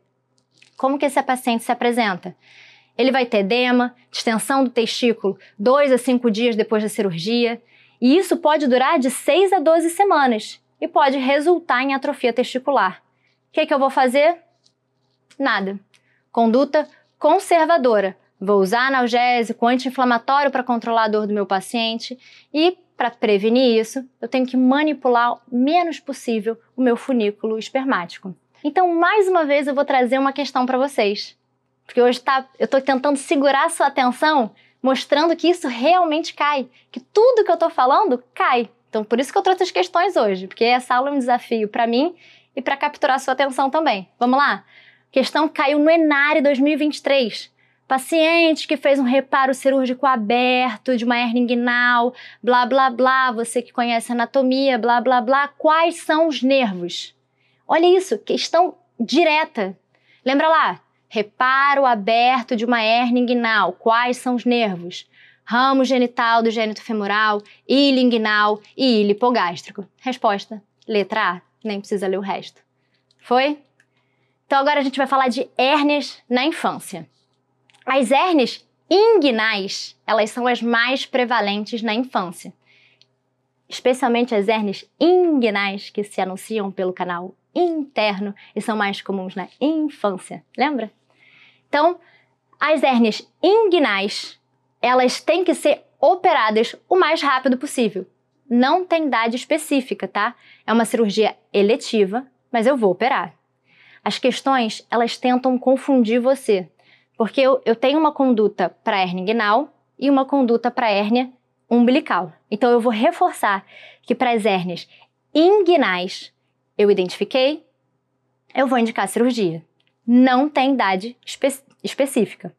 [SPEAKER 1] Como que esse paciente se apresenta? Ele vai ter edema, distensão do testículo 2 a 5 dias depois da cirurgia, e isso pode durar de 6 a 12 semanas e pode resultar em atrofia testicular. O que eu vou fazer? Nada. Conduta conservadora. Vou usar analgésico, anti-inflamatório para controlar a dor do meu paciente e, para prevenir isso, eu tenho que manipular o menos possível o meu funículo espermático. Então, mais uma vez, eu vou trazer uma questão para vocês. Porque hoje eu estou tentando segurar a sua atenção, mostrando que isso realmente cai, que tudo que eu estou falando cai. Então, por isso que eu trouxe as questões hoje, porque essa aula é um desafio para mim e para capturar a sua atenção também. Vamos lá? Questão caiu no Enare 2023. Paciente que fez um reparo cirúrgico aberto de uma hérnia inguinal, blá, blá, blá, você que conhece anatomia, blá, blá, blá, quais são os nervos? Olha isso, questão direta. Lembra lá? Reparo aberto de uma hérnia inguinal, quais são os nervos? Ramo genital do gênito femoral, ilha inguinal e ilha hipogástrico. Resposta, letra A, nem precisa ler o resto. Foi? Então agora a gente vai falar de hérnias na infância. As hérnias inguinais, elas são as mais prevalentes na infância. Especialmente as hérnias inguinais que se anunciam pelo canal interno e são mais comuns na infância, lembra? Então, as hérnias inguinais, elas têm que ser operadas o mais rápido possível. Não tem idade específica, tá? É uma cirurgia eletiva, mas eu vou operar. As questões, elas tentam confundir você, porque eu tenho uma conduta para hérnia inguinal e uma conduta para hérnia umbilical. Então, eu vou reforçar que para as hérnias inguinais, eu identifiquei, eu vou indicar a cirurgia. Não tem idade específica.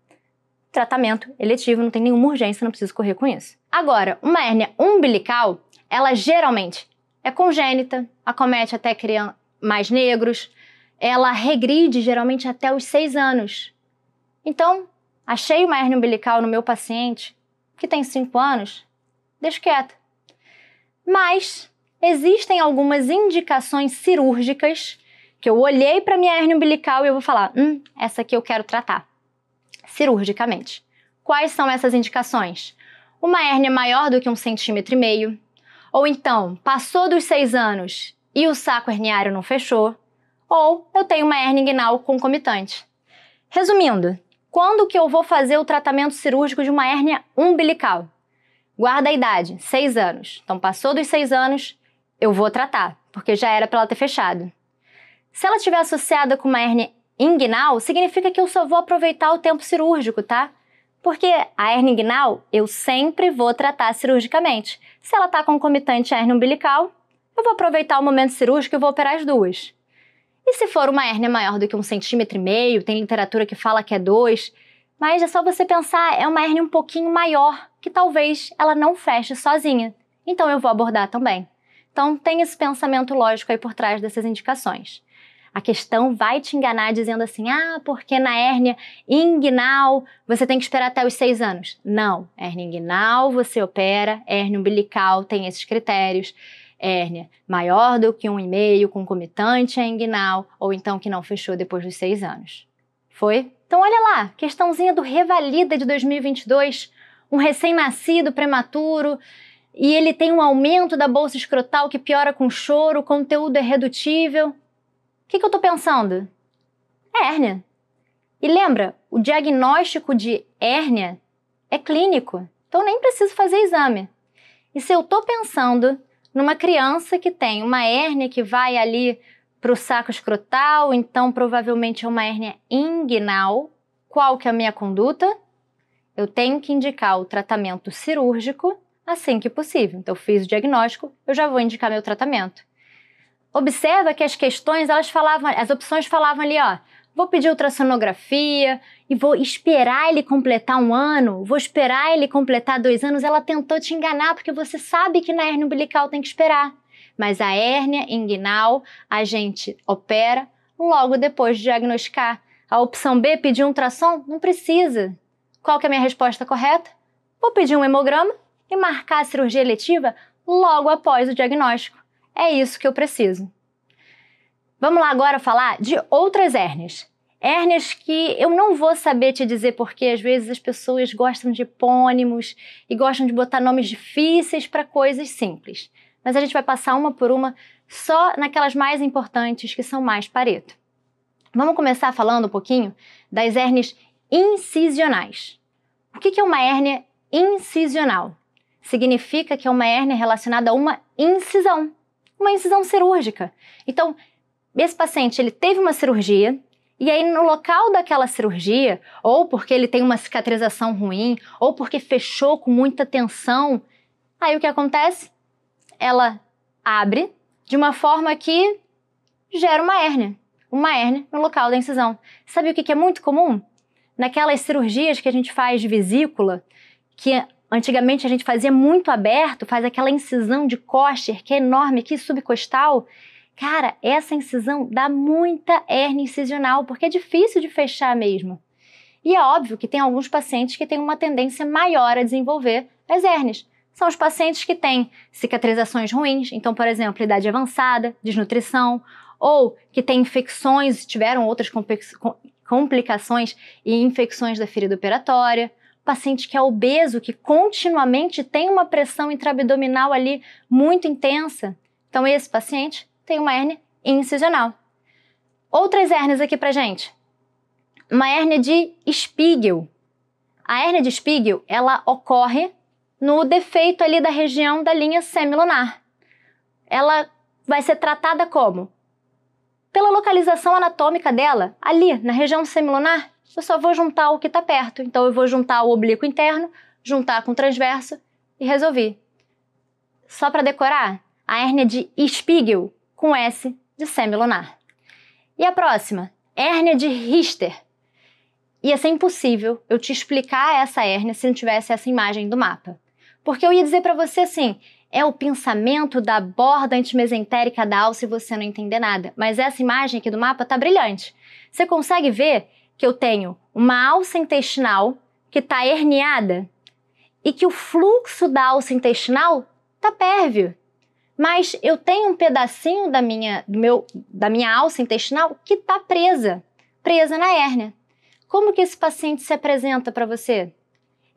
[SPEAKER 1] Tratamento eletivo, não tem nenhuma urgência, não preciso correr com isso. Agora, uma hérnia umbilical, ela geralmente é congênita, acomete até mais negros, ela regride geralmente até os 6 anos. Então, achei uma hérnia umbilical no meu paciente, que tem 5 anos, deixa quieta. Mas existem algumas indicações cirúrgicas que eu olhei para minha hérnia umbilical e eu vou falar, essa aqui eu quero tratar cirurgicamente. Quais são essas indicações? Uma hérnia maior do que 1,5 cm, ou então passou dos 6 anos e o saco herniário não fechou, ou eu tenho uma hérnia inguinal concomitante. Resumindo, quando que eu vou fazer o tratamento cirúrgico de uma hérnia umbilical? Guarda a idade, 6 anos. Então, passou dos 6 anos, eu vou tratar, porque já era para ela ter fechado. Se ela estiver associada com uma hérnia inguinal, significa que eu só vou aproveitar o tempo cirúrgico, tá? Porque a hérnia inguinal, eu sempre vou tratar cirurgicamente. Se ela está concomitante à hérnia umbilical, eu vou aproveitar o momento cirúrgico e vou operar as duas. E se for uma hérnia maior do que 1,5 cm, tem literatura que fala que é 2, mas é só você pensar, é uma hérnia um pouquinho maior, que talvez ela não feche sozinha. Então eu vou abordar também. Então tem esse pensamento lógico aí por trás dessas indicações. A questão vai te enganar dizendo assim, porque na hérnia inguinal você tem que esperar até os 6 anos. Não, hérnia inguinal você opera, hérnia umbilical tem esses critérios. Hérnia maior do que 1,5, concomitante à inguinal, ou então que não fechou depois dos 6 anos. Foi? Então olha lá, questãozinha do Revalida de 2022, um recém-nascido prematuro, e ele tem um aumento da bolsa escrotal que piora com choro, o conteúdo é redutível. O que eu tô pensando? É hérnia. E lembra, o diagnóstico de hérnia é clínico, então nem preciso fazer exame. E se eu tô pensando numa criança que tem uma hérnia que vai ali para o saco escrotal, então provavelmente é uma hérnia inguinal, qual que é a minha conduta? Eu tenho que indicar o tratamento cirúrgico assim que possível. Então, fiz o diagnóstico, eu já vou indicar meu tratamento. Observa que as questões, as opções falavam ali, ó, vou pedir ultrassonografia e vou esperar ele completar 1 ano, vou esperar ele completar 2 anos. Ela tentou te enganar, porque você sabe que na hérnia umbilical tem que esperar. Mas a hérnia inguinal, a gente opera logo depois de diagnosticar. A opção B, pedir um ultrassom? Não precisa. Qual que é a minha resposta correta? Vou pedir um hemograma e marcar a cirurgia eletiva logo após o diagnóstico. É isso que eu preciso. Vamos lá agora falar de outras hérnias. Hérnias que eu não vou saber te dizer porque às vezes as pessoas gostam de epônimos e gostam de botar nomes difíceis para coisas simples. Mas a gente vai passar uma por uma só naquelas mais importantes que são mais Pareto. Vamos começar falando um pouquinho das hérnias incisionais. O que é uma hérnia incisional? Significa que é uma hérnia relacionada a uma incisão cirúrgica. Então, esse paciente ele teve uma cirurgia e aí no local daquela cirurgia, ou porque ele tem uma cicatrização ruim, ou porque fechou com muita tensão, aí o que acontece? Ela abre de uma forma que gera uma hérnia no local da incisão. Sabe o que é muito comum? Naquelas cirurgias que a gente faz de vesícula, que antigamente a gente fazia muito aberto, faz aquela incisão de Kocher, que é enorme aqui, subcostal. Cara, essa incisão dá muita hérnia incisional, porque é difícil de fechar mesmo. E é óbvio que tem alguns pacientes que têm uma tendência maior a desenvolver as hérnias. São os pacientes que têm cicatrizações ruins, então, por exemplo, idade avançada, desnutrição, ou que têm infecções, tiveram outras complicações e infecções da ferida operatória. Paciente que é obeso, que continuamente tem uma pressão intraabdominal ali muito intensa. Então, esse paciente tem uma hérnia incisional. Outras hérnias aqui pra gente. Uma hérnia de Spiegel. A hérnia de Spiegel, ela ocorre no defeito ali da região da linha semilunar. Ela vai ser tratada como? Pela localização anatômica dela, ali na região semilunar, eu só vou juntar o que está perto. Então eu vou juntar o oblíquo interno, juntar com o transverso e resolvi. Só para decorar, a hérnia de Spiegel com S de semilunar. E a próxima, hérnia de Richter. Ia ser impossível eu te explicar essa hérnia se não tivesse essa imagem do mapa. Porque eu ia dizer para você assim, é o pensamento da borda antimesentérica da alça e você não entender nada. Mas essa imagem aqui do mapa tá brilhante. Você consegue ver que eu tenho uma alça intestinal que está herniada e que o fluxo da alça intestinal tá pérvio. Mas eu tenho um pedacinho da minha alça intestinal que está presa na hérnia. Como que esse paciente se apresenta para você?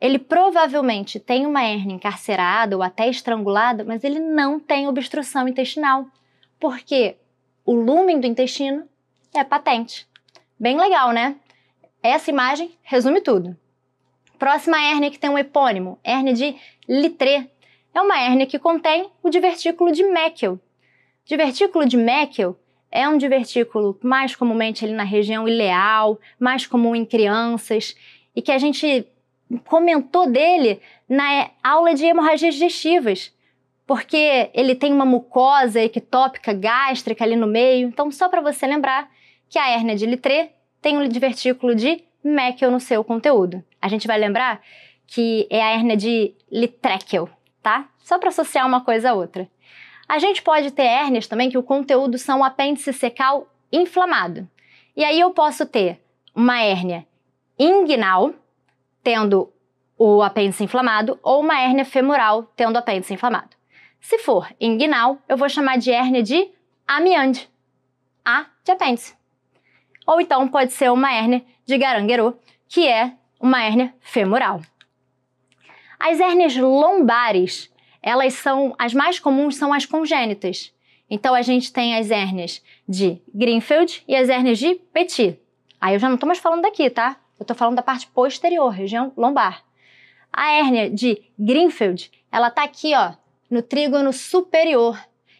[SPEAKER 1] Ele provavelmente tem uma hérnia encarcerada ou até estrangulada, mas ele não tem obstrução intestinal, porque o lúmen do intestino é patente. Bem legal, né? Essa imagem resume tudo. Próxima hérnia que tem um epônimo, hérnia de Littré. É uma hérnia que contém o divertículo de Meckel. Divertículo de Meckel é um divertículo mais comumente ali na região ileal, mais comum em crianças, e que a gente comentou dele na aula de hemorragias digestivas, porque ele tem uma mucosa ectópica gástrica ali no meio. Então, só para você lembrar que a hérnia de Littré tem um divertículo de Meckel no seu conteúdo. A gente vai lembrar que é a hérnia de Littré-Meckel, tá? Só para associar uma coisa a outra. A gente pode ter hérnias também que o conteúdo são o apêndice cecal inflamado. E aí eu posso ter uma hérnia inguinal, tendo o apêndice inflamado, ou uma hérnia femoral, tendo o apêndice inflamado. Se for inguinal, eu vou chamar de hérnia de Amiande. A de apêndice. Ou então pode ser uma hérnia de Guerin-Gueraud, que é uma hérnia femoral. As hérnias lombares, elas são, as mais comuns são as congênitas. Então a gente tem as hérnias de Greenfield e as hérnias de Petit. Aí eu já não estou mais falando daqui, tá? Eu estou falando da parte posterior, região lombar. A hérnia de Greenfield, ela tá aqui, ó, no trígono superior.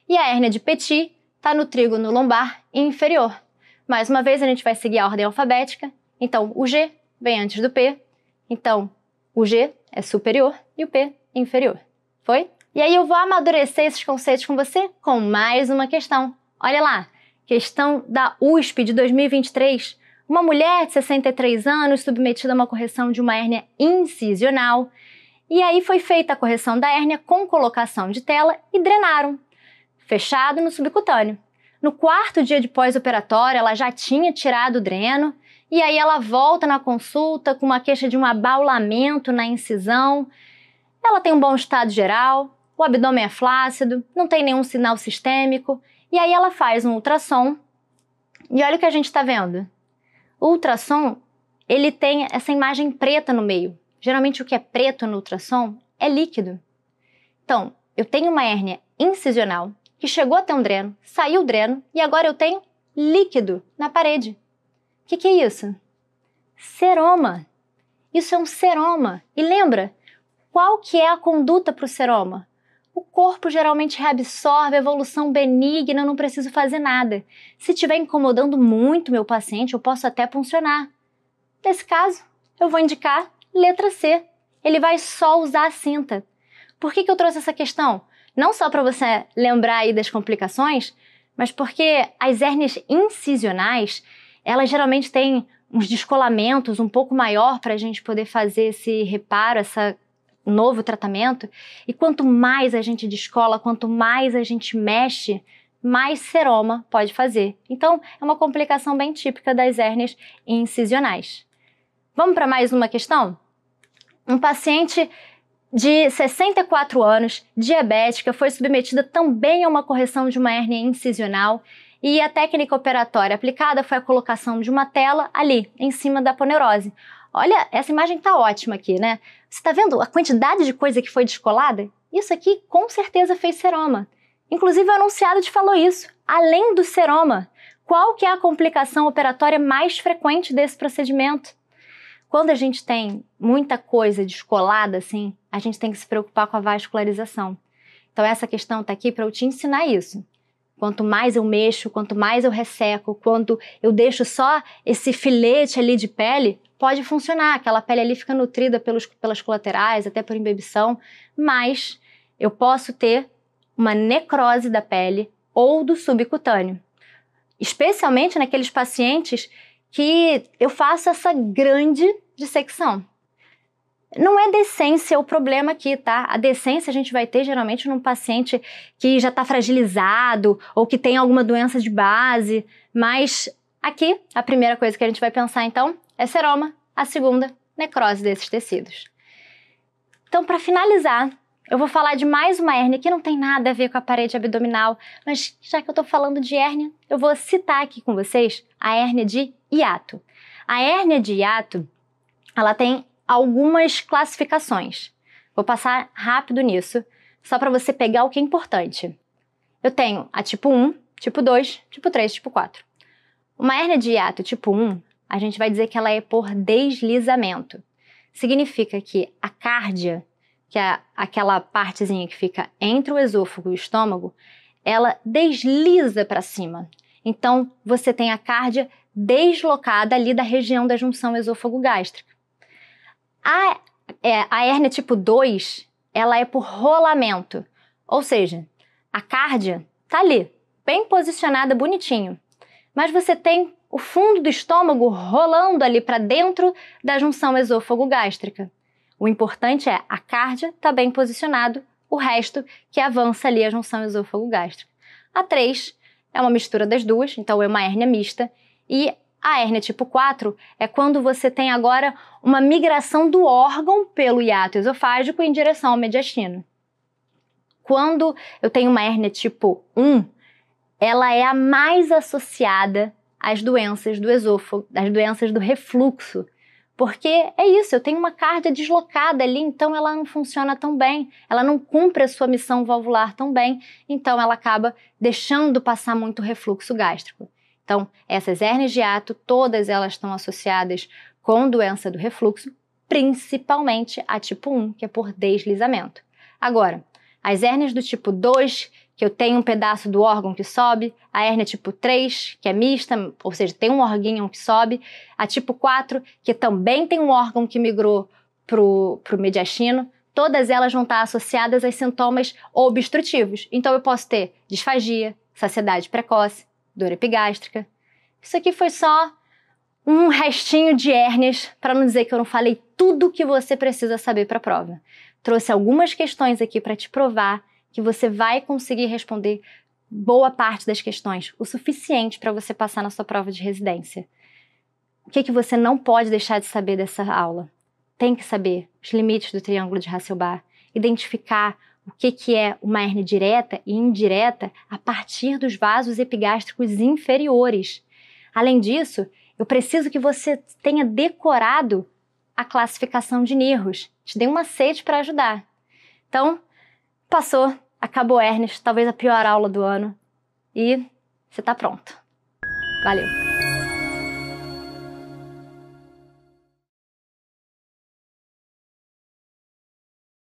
[SPEAKER 1] E a hérnia de Petit tá no trígono lombar inferior. Mais uma vez, a gente vai seguir a ordem alfabética. Então, o G vem antes do P. Então, o G é superior e o P inferior. Foi? E aí eu vou amadurecer esses conceitos com você com mais uma questão. Olha lá, questão da USP de 2023. Uma mulher de 63 anos submetida a uma correção de uma hérnia incisional. E aí foi feita a correção da hérnia com colocação de tela e drenaram, fechado no subcutâneo. No 4º dia de pós-operatório, ela já tinha tirado o dreno, e aí ela volta na consulta com uma queixa de um abaulamento na incisão. Ela tem um bom estado geral, o abdômen é flácido, não tem nenhum sinal sistêmico, e aí ela faz um ultrassom, e olha o que a gente está vendo. O ultrassom, ele tem essa imagem preta no meio. Geralmente o que é preto no ultrassom é líquido. Então, eu tenho uma hérnia incisional que chegou a ter um dreno, saiu o dreno e agora eu tenho líquido na parede. O que é isso? Seroma. Isso é um seroma. E lembra, qual que é a conduta para o seroma? O corpo geralmente reabsorve, evolução benigna, eu não preciso fazer nada. Se estiver incomodando muito meu paciente, eu posso até puncionar. Nesse caso, eu vou indicar letra C. Ele vai só usar a cinta. Por que eu trouxe essa questão? Não só para você lembrar aí das complicações, mas porque as hérnias incisionais, elas geralmente têm uns descolamentos um pouco maior para a gente poder fazer esse reparo, esse novo tratamento. E quanto mais a gente descola, quanto mais a gente mexe, mais seroma pode fazer. Então, é uma complicação bem típica das hérnias incisionais. Vamos para mais uma questão? Um paciente de 64 anos, diabética, foi submetida também a uma correção de uma hérnia incisional e a técnica operatória aplicada foi a colocação de uma tela ali, em cima da aponeurose. Olha, essa imagem tá ótima aqui, né? Você tá vendo a quantidade de coisa que foi descolada? Isso aqui com certeza fez seroma. Inclusive o anunciado te falou isso. Além do seroma, qual que é a complicação operatória mais frequente desse procedimento? Quando a gente tem muita coisa descolada, assim, a gente tem que se preocupar com a vascularização. Então essa questão está aqui para eu te ensinar isso. Quanto mais eu mexo, quanto mais eu resseco, quanto eu deixo só esse filete ali de pele, pode funcionar. Aquela pele ali fica nutrida pelas colaterais, até por embebição, mas eu posso ter uma necrose da pele ou do subcutâneo. Especialmente naqueles pacientes que eu faço essa grande dissecção. Não é decência o problema aqui, tá? A decência a gente vai ter geralmente num paciente que já está fragilizado ou que tem alguma doença de base, mas aqui a primeira coisa que a gente vai pensar então é seroma, a segunda, necrose desses tecidos. Então, para finalizar, eu vou falar de mais uma hérnia que não tem nada a ver com a parede abdominal, mas já que eu estou falando de hérnia, eu vou citar aqui com vocês a hérnia de hiato. A hérnia de hiato, ela tem algumas classificações. Vou passar rápido nisso, só para você pegar o que é importante. Eu tenho a tipo 1, tipo 2, tipo 3, tipo 4. Uma hérnia de hiato tipo 1, a gente vai dizer que ela é por deslizamento. Significa que a cárdia, que é aquela partezinha que fica entre o esôfago e o estômago, ela desliza para cima. Então, você tem a cárdia deslocada ali da região da junção esôfago-gástrica. A hérnia tipo 2, ela é por rolamento, ou seja, a cárdia tá ali, bem posicionada, bonitinho, mas você tem o fundo do estômago rolando ali para dentro da junção esôfago-gástrica. O importante é a cárdia tá bem posicionado, o resto que avança ali a junção esôfago-gástrica. A 3 é uma mistura das duas, então é uma hérnia mista, e a hérnia tipo 4 é quando você tem agora uma migração do órgão pelo hiato esofágico em direção ao mediastino. Quando eu tenho uma hérnia tipo 1, ela é a mais associada às doenças do esôfago, às doenças do refluxo, porque é isso, eu tenho uma cárdia deslocada ali, então ela não funciona tão bem, ela não cumpre a sua missão valvular tão bem, então ela acaba deixando passar muito refluxo gástrico. Então, essas hérnias de hiato, todas elas estão associadas com doença do refluxo, principalmente a tipo 1, que é por deslizamento. Agora, as hérnias do tipo 2, que eu tenho um pedaço do órgão que sobe, a hérnia tipo 3, que é mista, ou seja, tem um orguinho que sobe, a tipo 4, que também tem um órgão que migrou para o mediastino, todas elas vão estar associadas a sintomas obstrutivos. Então eu posso ter disfagia, saciedade precoce, dor epigástrica. Isso aqui foi só um restinho de hérnias, para não dizer que eu não falei tudo que você precisa saber para a prova. Trouxe algumas questões aqui para te provar que você vai conseguir responder boa parte das questões, o suficiente para você passar na sua prova de residência. O que você não pode deixar de saber dessa aula? Tem que saber os limites do triângulo de Hasselbalch, identificar o que é uma hérnia direta e indireta a partir dos vasos epigástricos inferiores. Além disso, eu preciso que você tenha decorado a classificação de Nierros. Te dei um macete para ajudar. Então, passou, acabou hérnias, talvez a pior aula do ano, e você está pronto. Valeu!